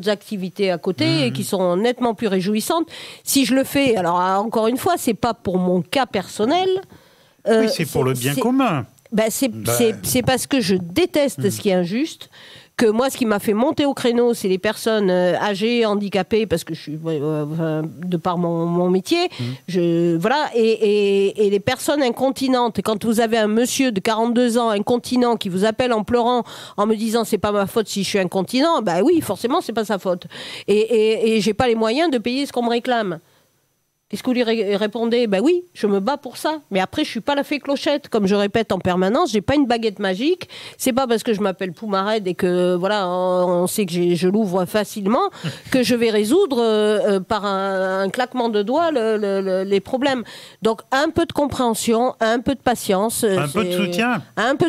activités à côté qui sont nettement plus réjouissantes. Si je le fais, alors encore une fois, c'est pas pour mon cas personnel. Oui, c'est pour le bien commun. C'est parce que je déteste ce qui est injuste. Que moi, ce qui m'a fait monter au créneau, c'est les personnes âgées, handicapées, parce que je suis, de par mon métier, voilà, et les personnes incontinentes. Quand vous avez un monsieur de 42 ans, incontinent, qui vous appelle en pleurant, en me disant c'est pas ma faute si je suis incontinent, bah oui, forcément, c'est pas sa faute. Et j'ai pas les moyens de payer ce qu'on me réclame. Qu'est-ce que vous lui répondez? Ben oui, je me bats pour ça. Mais après, je suis pas la fée Clochette. Comme je répète en permanence, j'ai pas une baguette magique. C'est pas parce que je m'appelle Poumarède et que voilà, on sait que je l'ouvre facilement que je vais résoudre par un claquement de doigts les problèmes. Donc un peu de compréhension, un peu de patience, un peu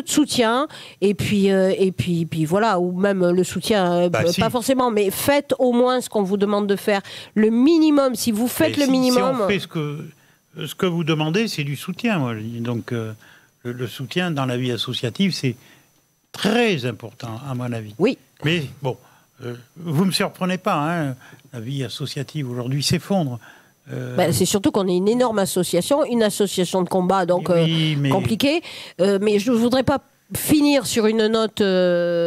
de soutien, et puis voilà, ou même le soutien, pas forcément, mais faites au moins ce qu'on vous demande de faire. Le minimum, si vous faites le minimum. On fait ce que vous demandez, c'est du soutien. Moi. Donc, le soutien dans la vie associative, c'est très important, à mon avis. Oui. Mais bon, vous ne me surprenez pas, hein, la vie associative aujourd'hui s'effondre. C'est surtout qu'on est une énorme association, une association de combat, donc compliquée. Mais je ne voudrais pas finir sur une note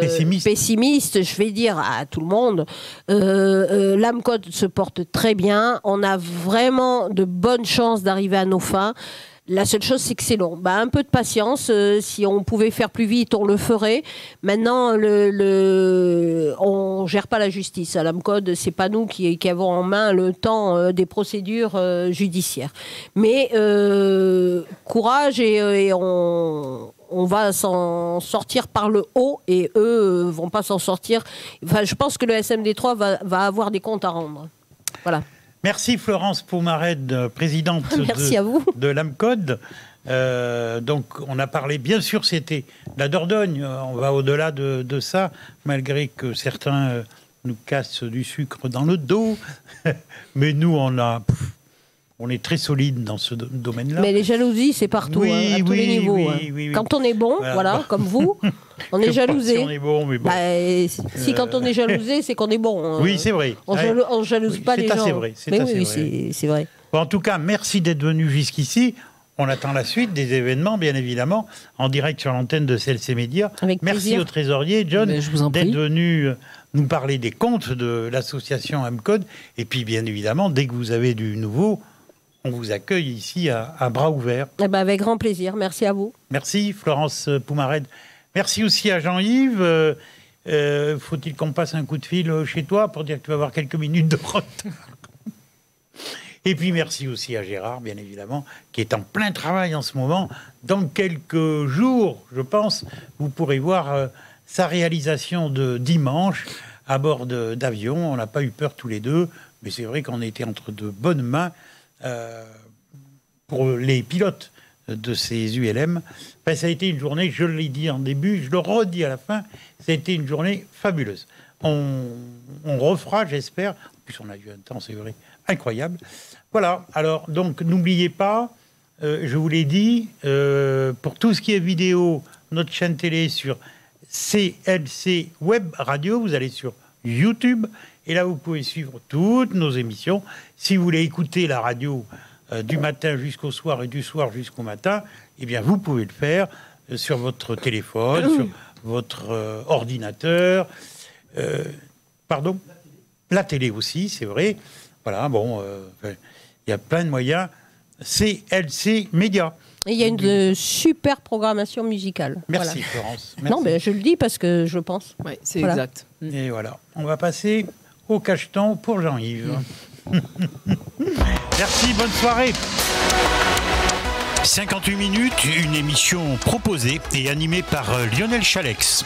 pessimiste, je vais dire à tout le monde, l'AMCOD se porte très bien, on a vraiment de bonnes chances d'arriver à nos fins. La seule chose, c'est que c'est long. Un peu de patience. Si on pouvait faire plus vite, on le ferait. Maintenant, on gère pas la justice. À l'AMCOD, c'est pas nous qui avons en main le temps des procédures judiciaires. Mais courage et on va s'en sortir par le haut et eux vont pas s'en sortir. Enfin, je pense que le SMD3 va avoir des comptes à rendre. Voilà. Merci Florence Poumarède, présidente de l'AMCOD. Donc on a parlé, bien sûr c'était la Dordogne, on va au-delà de ça, malgré que certains nous cassent du sucre dans le dos. Mais nous on est très solide dans ce domaine-là. Mais les jalousies, c'est partout, à tous les niveaux. Oui. Quand on est bon, voilà, comme vous, on est jalousé. Si on est bon, mais bon. Si quand on est jalousé, c'est qu'on est bon. Oui, c'est vrai. On jalouse pas les gens. C'est vrai. C'est vrai. Bon, en tout cas, merci d'être venu jusqu'ici. On attend la suite des événements, bien évidemment, en direct sur l'antenne de CLC Média. Merci au trésorier, John, d'être venu nous parler des comptes de l'association AMCOD. Et puis, bien évidemment, dès que vous avez du nouveau, on vous accueille ici à bras ouverts. Avec grand plaisir. Merci à vous. Merci, Florence Poumarède. Merci aussi à Jean-Yves. Faut-il qu'on passe un coup de fil chez toi pour dire que tu vas avoir quelques minutes de retard? Et puis merci aussi à Gérard, bien évidemment, qui est en plein travail en ce moment. Dans quelques jours, je pense, vous pourrez voir sa réalisation de dimanche à bord d'avion. On n'a pas eu peur tous les deux, mais c'est vrai qu'on était entre de bonnes mains. Pour les pilotes de ces ULM, ça a été une journée, je l'ai dit en début, je le redis à la fin, ça a été une journée fabuleuse. On refera, j'espère. En plus, on a eu un temps, c'est vrai, incroyable. Voilà, alors, donc, n'oubliez pas, je vous l'ai dit, pour tout ce qui est vidéo, notre chaîne télé sur CLC Web Radio, vous allez sur YouTube, et là, vous pouvez suivre toutes nos émissions. Si vous voulez écouter la radio du matin jusqu'au soir et du soir jusqu'au matin, eh bien, vous pouvez le faire sur votre téléphone, sur votre ordinateur. Pardon ? La télé aussi, c'est vrai. Voilà, bon, il y a plein de moyens. CLC Média. Et il y a une super programmation musicale. Merci, voilà. Florence. Merci. Non, mais je le dis parce que je pense. Oui, c'est exact. Et voilà, on va passer au cacheton pour Jean-Yves. Merci, bonne soirée. 58 minutes, une émission proposée et animée par Lionel Chalex.